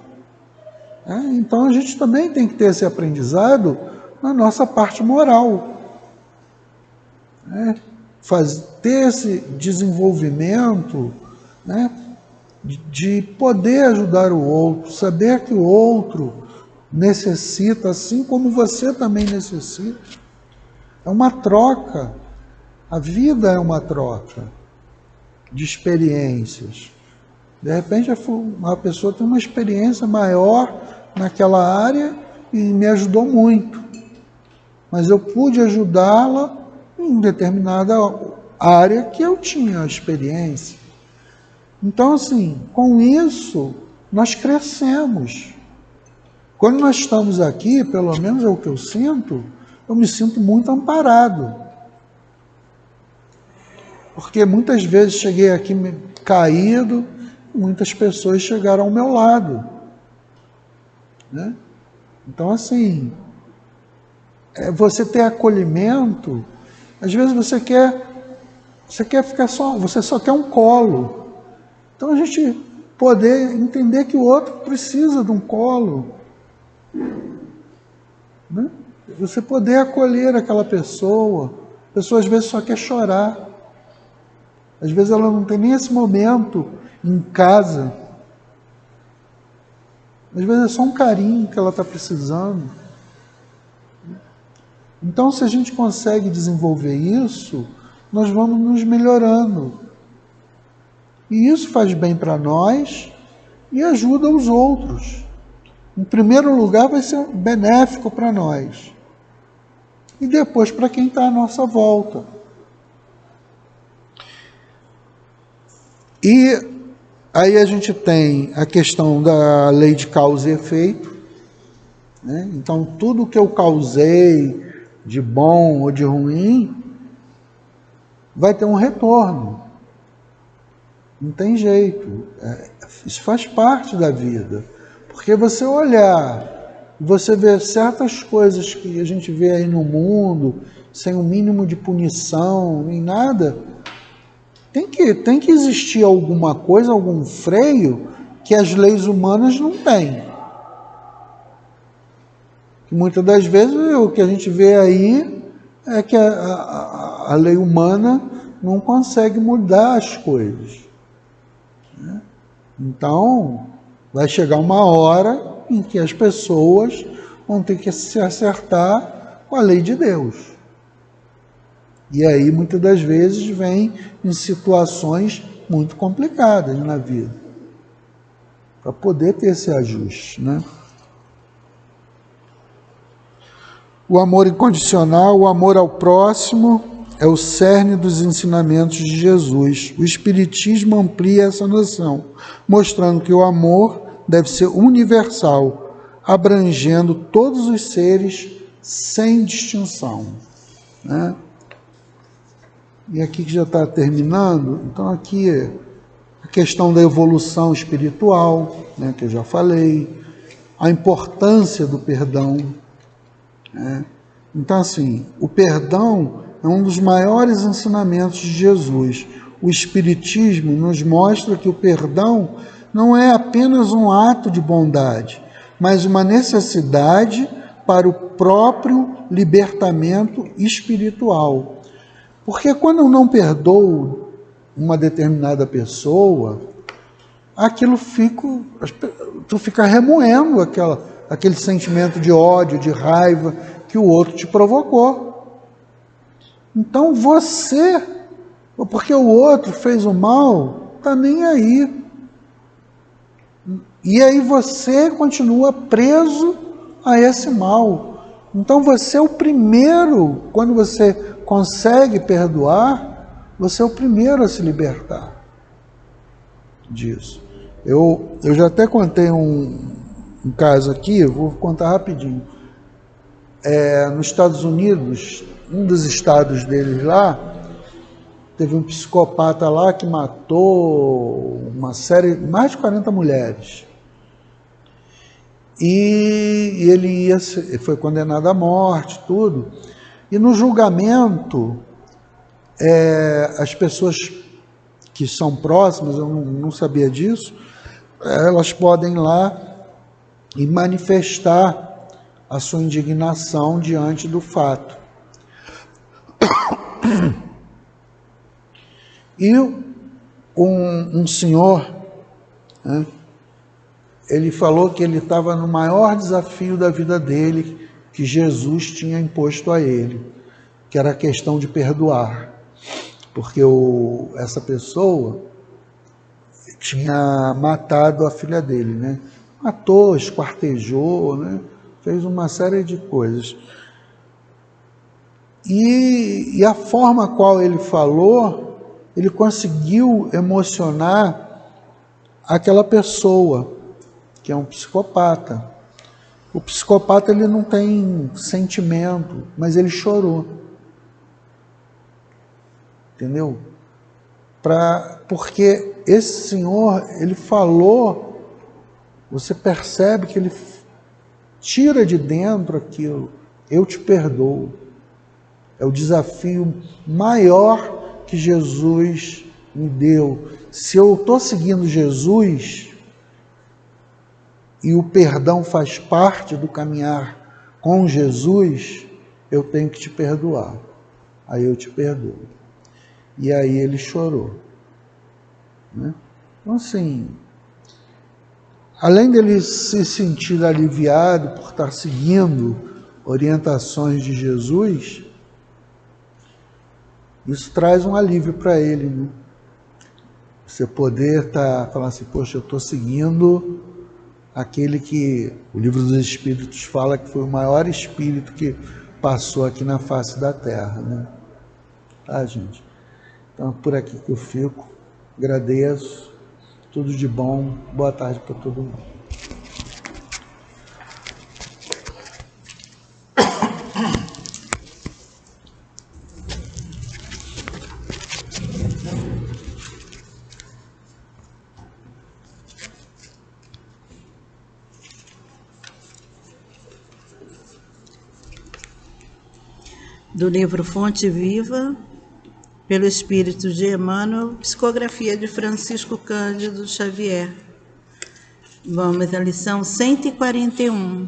Então a gente também tem que ter esse aprendizado na nossa parte moral. Ter esse desenvolvimento, né, de poder ajudar o outro, saber que o outro necessita, assim como você também necessita. É uma troca. A vida é uma troca de experiências. De repente, uma pessoa tem uma experiência maior naquela área e me ajudou muito. Mas eu pude ajudá-la em determinada área que eu tinha a experiência. Então, assim, com isso, nós crescemos. Quando nós estamos aqui, pelo menos é o que eu me sinto muito amparado. Porque muitas vezes cheguei aqui caído, muitas pessoas chegaram ao meu lado. Né? Então, assim, você ter acolhimento, às vezes você quer ficar você só quer um colo. Então, a gente poder entender que o outro precisa de um colo. Né? Você poder acolher aquela pessoa. A pessoa às vezes só quer chorar. Às vezes ela não tem nem esse momento em casa. Às vezes é só um carinho que ela está precisando. Então, se a gente consegue desenvolver isso, nós vamos nos melhorando. E isso faz bem para nós e ajuda os outros. Em primeiro lugar, vai ser benéfico para nós. E depois para quem está à nossa volta. E aí a gente tem a questão da lei de causa e efeito. Né? Então, tudo que eu causei de bom ou de ruim vai ter um retorno. Não tem jeito. Isso faz parte da vida. Porque você olhar, você ver certas coisas que a gente vê aí no mundo, sem um mínimo de punição, nem nada, tem que existir alguma coisa, algum freio que as leis humanas não têm. Que muitas das vezes o que a gente vê aí é que a lei humana não consegue mudar as coisas. Né? Então, vai chegar uma hora em que as pessoas vão ter que se acertar com a lei de Deus. E aí, muitas das vezes, vem em situações muito complicadas na vida, para poder ter esse ajuste, né? O amor incondicional, o amor ao próximo, é o cerne dos ensinamentos de Jesus. O Espiritismo amplia essa noção, mostrando que o amor deve ser universal, abrangendo todos os seres sem distinção, né? E aqui que já está terminando, então aqui a questão da evolução espiritual, né, que eu já falei, a importância do perdão, né? Então assim, o perdão é um dos maiores ensinamentos de Jesus. O Espiritismo nos mostra que o perdão não é apenas um ato de bondade, mas uma necessidade para o próprio libertamento espiritual. Porque quando eu não perdoo uma determinada pessoa, aquilo tu fica remoendo aquele sentimento de ódio, de raiva que o outro te provocou. Então porque o outro fez o mal, tá nem aí. E aí você continua preso a esse mal. Então você é o primeiro, quando você consegue perdoar, você é o primeiro a se libertar disso. Eu já até contei um caso aqui, eu vou contar rapidinho. Nos Estados Unidos, um dos estados deles lá, teve um psicopata lá que matou mais de 40 mulheres. E ele foi condenado à morte, tudo. E no julgamento, as pessoas que são próximas, eu não sabia disso, elas podem ir lá e manifestar a sua indignação diante do fato. E um senhor, né, ele falou que ele estava no maior desafio da vida dele, que Jesus tinha imposto a ele, que era a questão de perdoar. Porque essa pessoa tinha matado a filha dele, né? Matou, esquartejou, né? Fez uma série de coisas. E a forma qual ele falou, ele conseguiu emocionar aquela pessoa, que é um psicopata. O psicopata, ele não tem sentimento, mas ele chorou. Entendeu? Porque esse senhor, ele falou, você percebe que ele tira de dentro aquilo. Eu te perdoo. É o desafio maior que Jesus me deu. Se eu estou seguindo Jesus, e o perdão faz parte do caminhar com Jesus, eu tenho que te perdoar. Aí eu te perdoo. E aí ele chorou, né? Então assim, além dele se sentir aliviado por estar seguindo orientações de Jesus, isso traz um alívio para ele, né? Você poder falar assim, poxa, eu estou seguindo aquele que o Livro dos Espíritos fala que foi o maior espírito que passou aqui na face da Terra, né? Tá, gente? Então, por aqui que eu fico. Agradeço. Tudo de bom. Boa tarde para todo mundo. Do livro Fonte Viva, pelo Espírito de Emmanuel, psicografia de Francisco Cândido Xavier. Vamos à lição 141.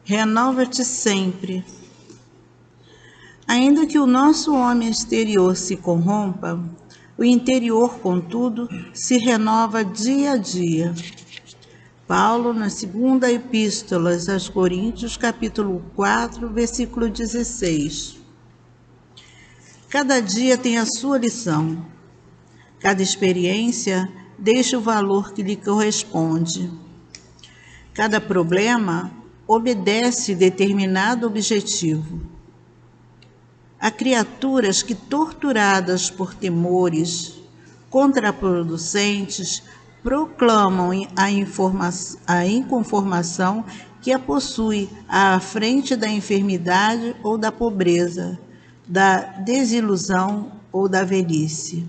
Renova-te sempre. Ainda que o nosso homem exterior se corrompa, o interior, contudo, se renova dia a dia. Paulo, na segunda epístola aos Coríntios, capítulo 4, versículo 16. Cada dia tem a sua lição. Cada experiência deixa o valor que lhe corresponde. Cada problema obedece determinado objetivo. Há criaturas que, torturadas por temores contraproducentes, proclamam a inconformação que a possui à frente da enfermidade ou da pobreza, da desilusão ou da velhice.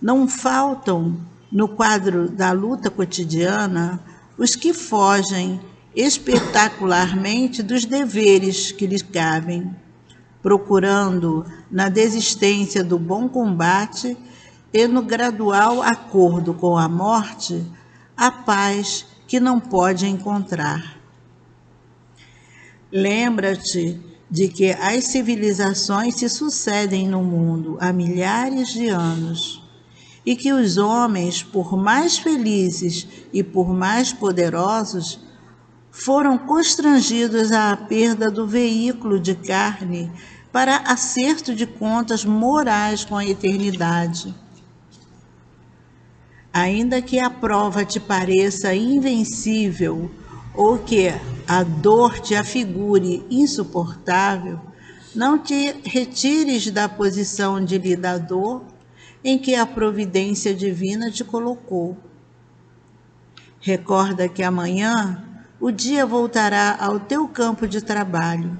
Não faltam, no quadro da luta cotidiana, os que fogem espetacularmente dos deveres que lhes cabem, procurando, na desistência do bom combate e no gradual acordo com a morte, a paz que não pode encontrar. Lembra-te de que as civilizações se sucedem no mundo há milhares de anos e que os homens, por mais felizes e por mais poderosos, foram constrangidos à perda do veículo de carne para acerto de contas morais com a eternidade. Ainda que a prova te pareça invencível ou que a dor te afigure insuportável, não te retires da posição de lidador em que a providência divina te colocou. Recorda que amanhã o dia voltará ao teu campo de trabalho.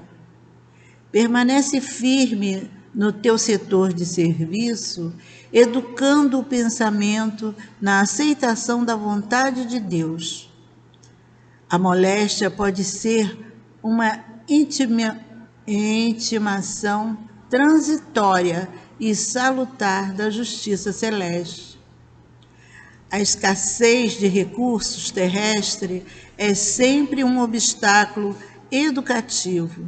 Permanece firme no teu setor de serviço, educando o pensamento na aceitação da vontade de Deus. A moléstia pode ser uma intimação transitória e salutar da justiça celeste. A escassez de recursos terrestres é sempre um obstáculo educativo.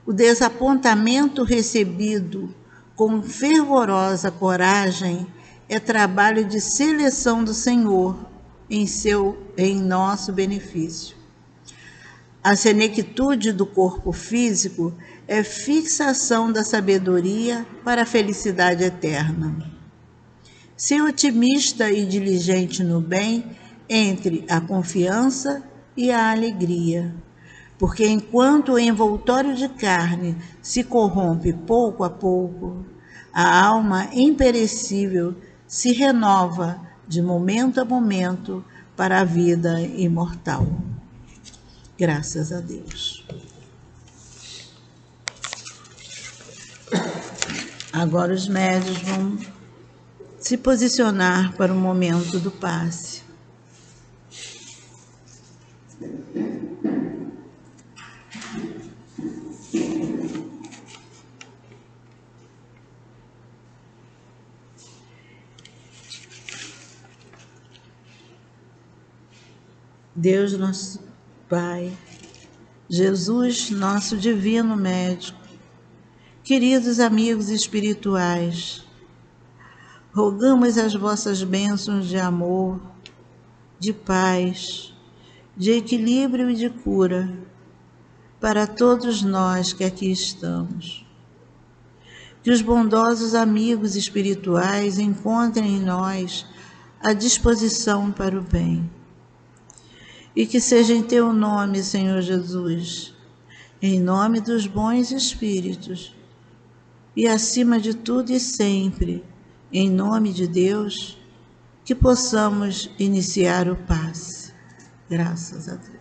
O desapontamento recebido com fervorosa coragem é trabalho de seleção do Senhor em nosso benefício. A senectude do corpo físico é fixação da sabedoria para a felicidade eterna. Ser otimista e diligente no bem entre a confiança e a alegria, porque enquanto o envoltório de carne se corrompe pouco a pouco, a alma imperecível se renova de momento a momento para a vida imortal. Graças a Deus. Agora os médios vão se posicionar para o momento do passe. Deus nosso Pai, Jesus nosso divino médico, queridos amigos espirituais, rogamos as vossas bênçãos de amor, de paz, de equilíbrio e de cura para todos nós que aqui estamos. Que os bondosos amigos espirituais encontrem em nós a disposição para o bem. E que seja em teu nome, Senhor Jesus, em nome dos bons espíritos, e acima de tudo e sempre, em nome de Deus, que possamos iniciar o passe. Graças a Deus.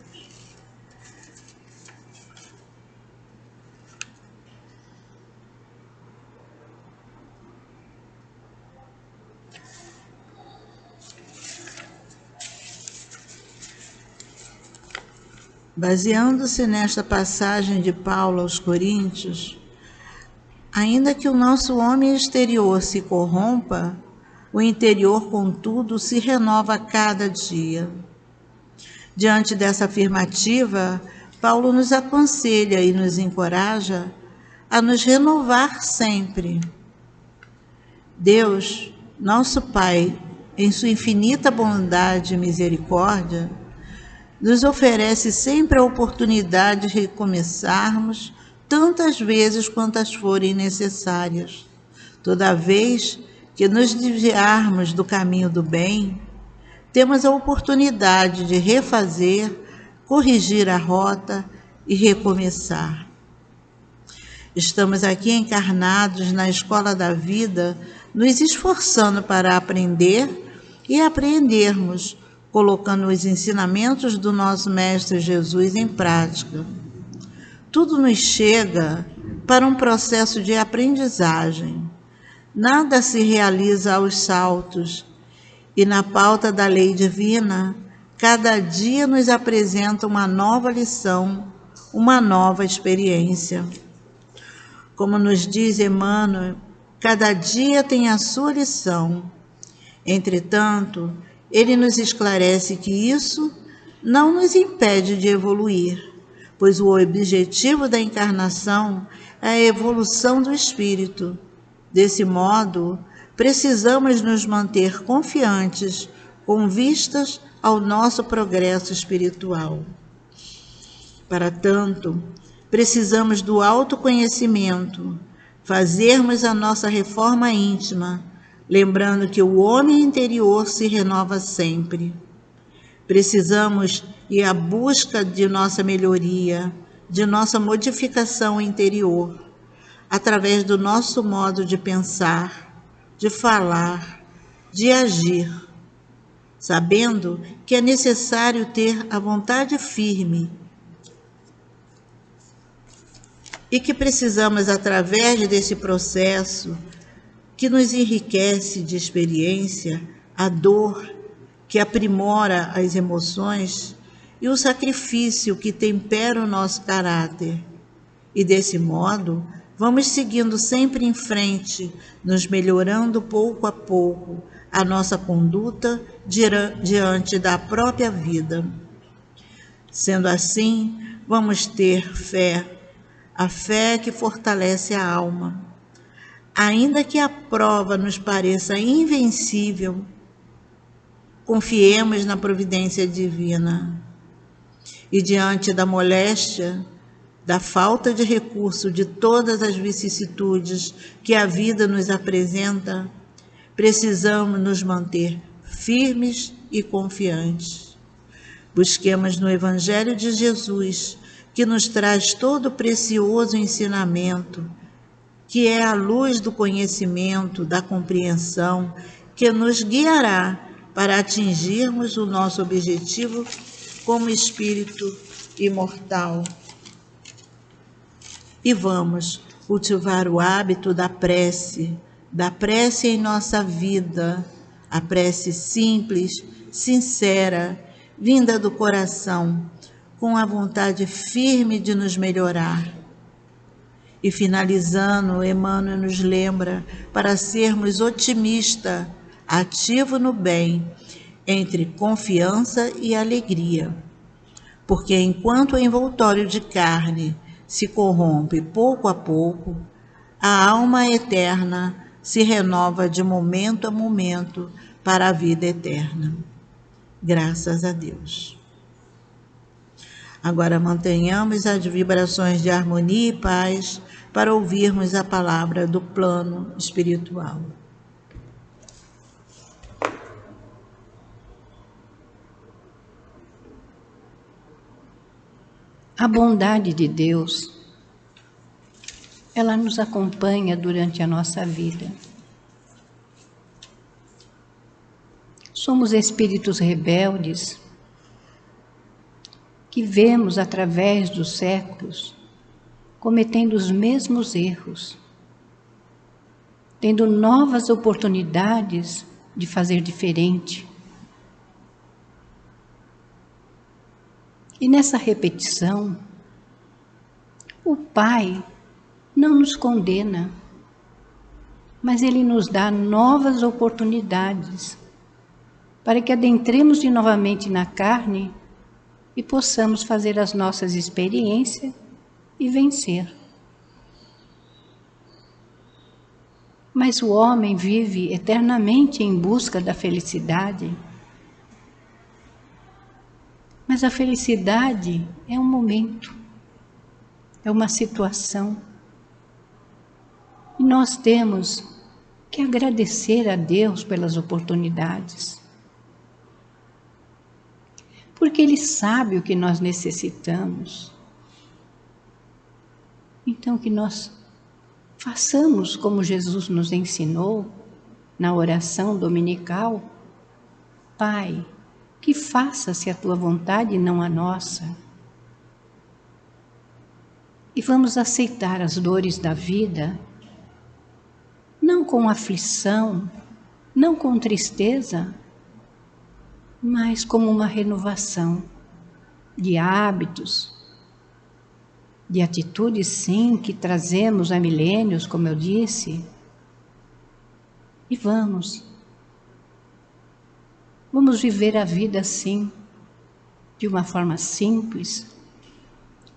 Baseando-se nesta passagem de Paulo aos Coríntios, ainda que o nosso homem exterior se corrompa, o interior, contudo, se renova a cada dia. Diante dessa afirmativa, Paulo nos aconselha e nos encoraja a nos renovar sempre. Deus, nosso Pai, em sua infinita bondade e misericórdia, nos oferece sempre a oportunidade de recomeçarmos tantas vezes quantas forem necessárias, toda vez que nos desviarmos do caminho do bem, temos a oportunidade de refazer, corrigir a rota e recomeçar. Estamos aqui encarnados na escola da vida, nos esforçando para aprender e apreendermos, colocando os ensinamentos do nosso Mestre Jesus em prática. Tudo nos chega para um processo de aprendizagem. Nada se realiza aos saltos, e na pauta da lei divina, cada dia nos apresenta uma nova lição, uma nova experiência. Como nos diz Emmanuel, cada dia tem a sua lição. Entretanto, ele nos esclarece que isso não nos impede de evoluir, pois o objetivo da encarnação é a evolução do espírito. Desse modo, precisamos nos manter confiantes, com vistas ao nosso progresso espiritual. Para tanto, precisamos do autoconhecimento, fazermos a nossa reforma íntima, lembrando que o homem interior se renova sempre. Precisamos ir à busca de nossa melhoria, de nossa modificação interior, através do nosso modo de pensar, de falar, de agir, sabendo que é necessário ter a vontade firme e que precisamos, através desse processo que nos enriquece de experiência, a dor que aprimora as emoções e o sacrifício que tempera o nosso caráter. E desse modo, vamos seguindo sempre em frente, nos melhorando pouco a pouco a nossa conduta diante da própria vida. Sendo assim, vamos ter fé, a fé que fortalece a alma. Ainda que a prova nos pareça invencível, confiemos na providência divina. E diante da moléstia, da falta de recurso de todas as vicissitudes que a vida nos apresenta, precisamos nos manter firmes e confiantes. Busquemos no Evangelho de Jesus, que nos traz todo o precioso ensinamento, que é a luz do conhecimento, da compreensão, que nos guiará para atingirmos o nosso objetivo como espírito imortal. E vamos cultivar o hábito da prece em nossa vida, a prece simples, sincera, vinda do coração, com a vontade firme de nos melhorar. E finalizando, Emmanuel nos lembra para sermos otimistas, ativos no bem, entre confiança e alegria. Porque enquanto o envoltório de carne se corrompe pouco a pouco, a alma eterna se renova de momento a momento para a vida eterna. Graças a Deus. Agora mantenhamos as vibrações de harmonia e paz para ouvirmos a palavra do plano espiritual. A bondade de Deus, ela nos acompanha durante a nossa vida. Somos espíritos rebeldes que vemos através dos séculos cometendo os mesmos erros, tendo novas oportunidades de fazer diferente. E nessa repetição, o Pai não nos condena, mas Ele nos dá novas oportunidades para que adentremos de novamente na carne e possamos fazer as nossas experiências e vencer. Mas o homem vive eternamente em busca da felicidade. Mas a felicidade é um momento, é uma situação. E nós temos que agradecer a Deus pelas oportunidades. Porque Ele sabe o que nós necessitamos. Então, que nós façamos como Jesus nos ensinou na oração dominical: Pai, que faça-se a Tua vontade e não a nossa. E vamos aceitar as dores da vida, não com aflição, não com tristeza, mas como uma renovação de hábitos, de atitudes, sim, que trazemos há milênios, como eu disse. E vamos viver a vida assim, de uma forma simples,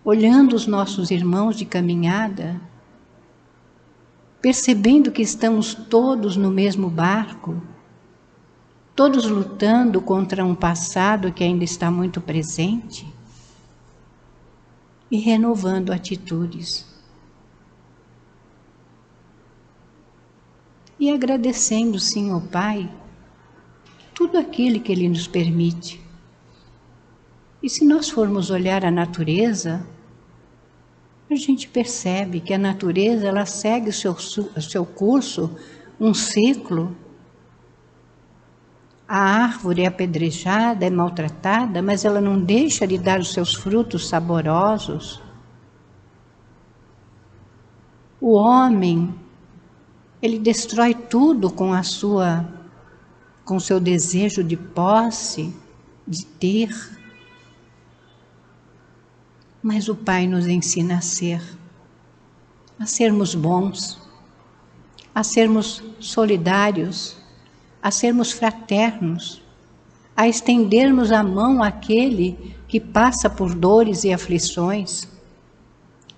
olhando os nossos irmãos de caminhada, percebendo que estamos todos no mesmo barco, todos lutando contra um passado que ainda está muito presente, e renovando atitudes. E agradecendo, sim, ao Pai, tudo aquilo que Ele nos permite. E se nós formos olhar a natureza, a gente percebe que a natureza, ela segue o seu curso, um ciclo. A árvore é apedrejada, é maltratada, mas ela não deixa de dar os seus frutos saborosos. O homem, ele destrói tudo com seu desejo de posse, de ter. Mas o Pai nos ensina a sermos bons, a sermos solidários, a sermos fraternos, a estendermos a mão àquele que passa por dores e aflições,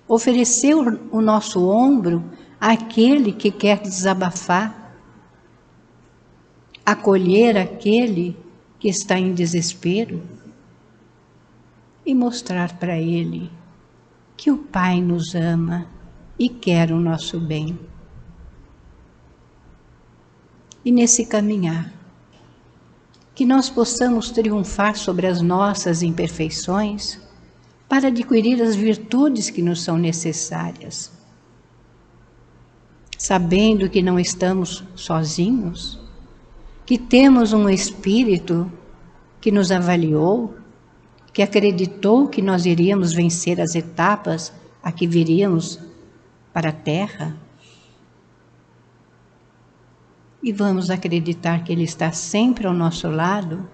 oferecer o nosso ombro àquele que quer desabafar, acolher aquele que está em desespero e mostrar para ele que o Pai nos ama e quer o nosso bem. E nesse caminhar, que nós possamos triunfar sobre as nossas imperfeições para adquirir as virtudes que nos são necessárias. Sabendo que não estamos sozinhos, que temos um Espírito que nos avaliou, que acreditou que nós iríamos vencer as etapas a que viríamos para a Terra. E vamos acreditar que Ele está sempre ao nosso lado,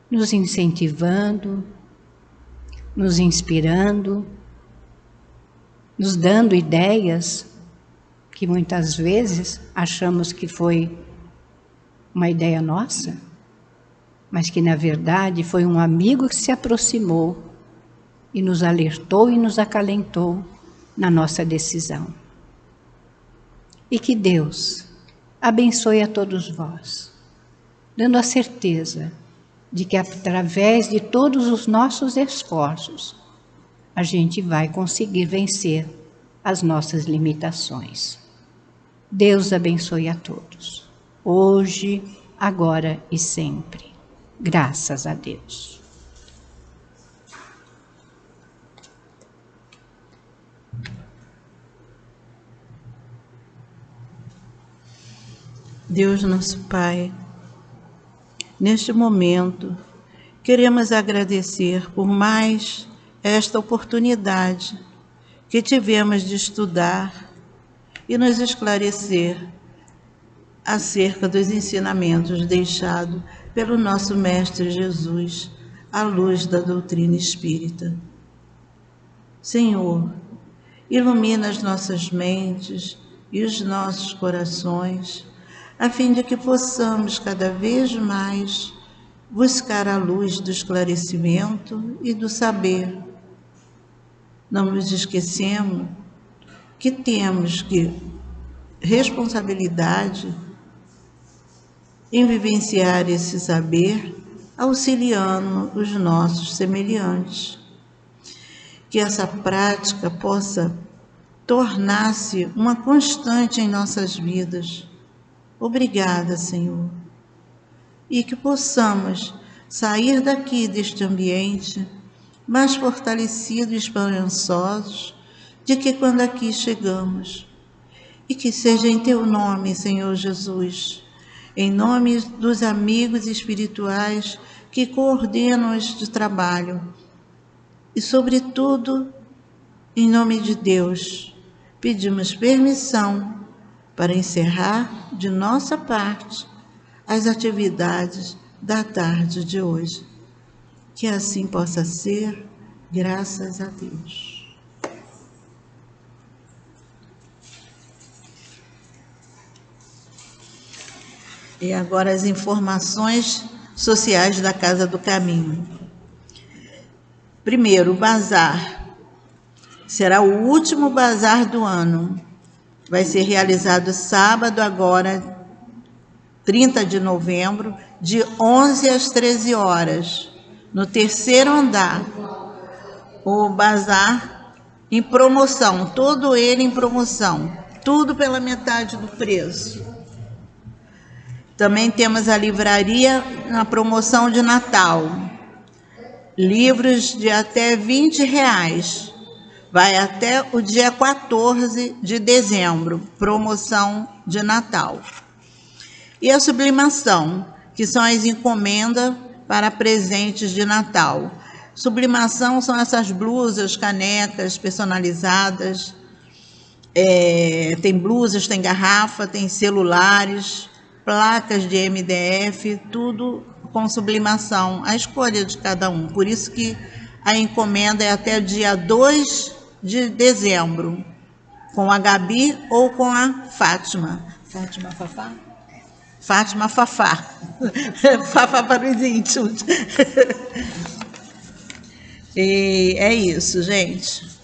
nos incentivando, nos inspirando, nos dando ideias que muitas vezes achamos que foi uma ideia nossa, mas que na verdade foi um amigo que se aproximou e nos alertou e nos acalentou na nossa decisão. E que Deus abençoe a todos vós, dando a certeza de que através de todos os nossos esforços, a gente vai conseguir vencer as nossas limitações. Deus abençoe a todos, hoje, agora e sempre. Graças a Deus. Deus nosso Pai, neste momento, queremos agradecer por mais esta oportunidade que tivemos de estudar e nos esclarecer acerca dos ensinamentos deixados pelo nosso Mestre Jesus, à luz da doutrina espírita. Senhor, ilumina as nossas mentes e os nossos corações, a fim de que possamos cada vez mais buscar a luz do esclarecimento e do saber. Não nos esquecemos que temos responsabilidade em vivenciar esse saber, auxiliando os nossos semelhantes. Que essa prática possa tornasse uma constante em nossas vidas. Obrigada, Senhor. E que possamos sair daqui deste ambiente mais fortalecidos e esperançosos de que quando aqui chegamos. E que seja em Teu nome, Senhor Jesus, em nome dos amigos espirituais que coordenam este trabalho e, sobretudo, em nome de Deus, pedimos permissão para encerrar de nossa parte as atividades da tarde de hoje. Que assim possa ser, graças a Deus. E agora as informações sociais da Casa do Caminho. Primeiro, o bazar. Será o último bazar do ano. Vai ser realizado sábado agora, 30 de novembro, de 11 às 13 horas, no 3º andar. O bazar em promoção, todo ele em promoção, tudo pela metade do preço. Também temos a livraria na promoção de Natal. Livros de até R$20. Vai até o dia 14 de dezembro, promoção de Natal. E a sublimação, que são as encomendas para presentes de Natal. Sublimação são essas blusas, canecas personalizadas. Tem blusas, tem garrafa, tem celulares, placas de MDF, tudo com sublimação, a escolha de cada um. Por isso que a encomenda é até o dia 2 de dezembro, com a Gabi ou com a Fátima. Fátima Fafá? Fátima Fafá. Fafá para os íntimos. E é isso, gente.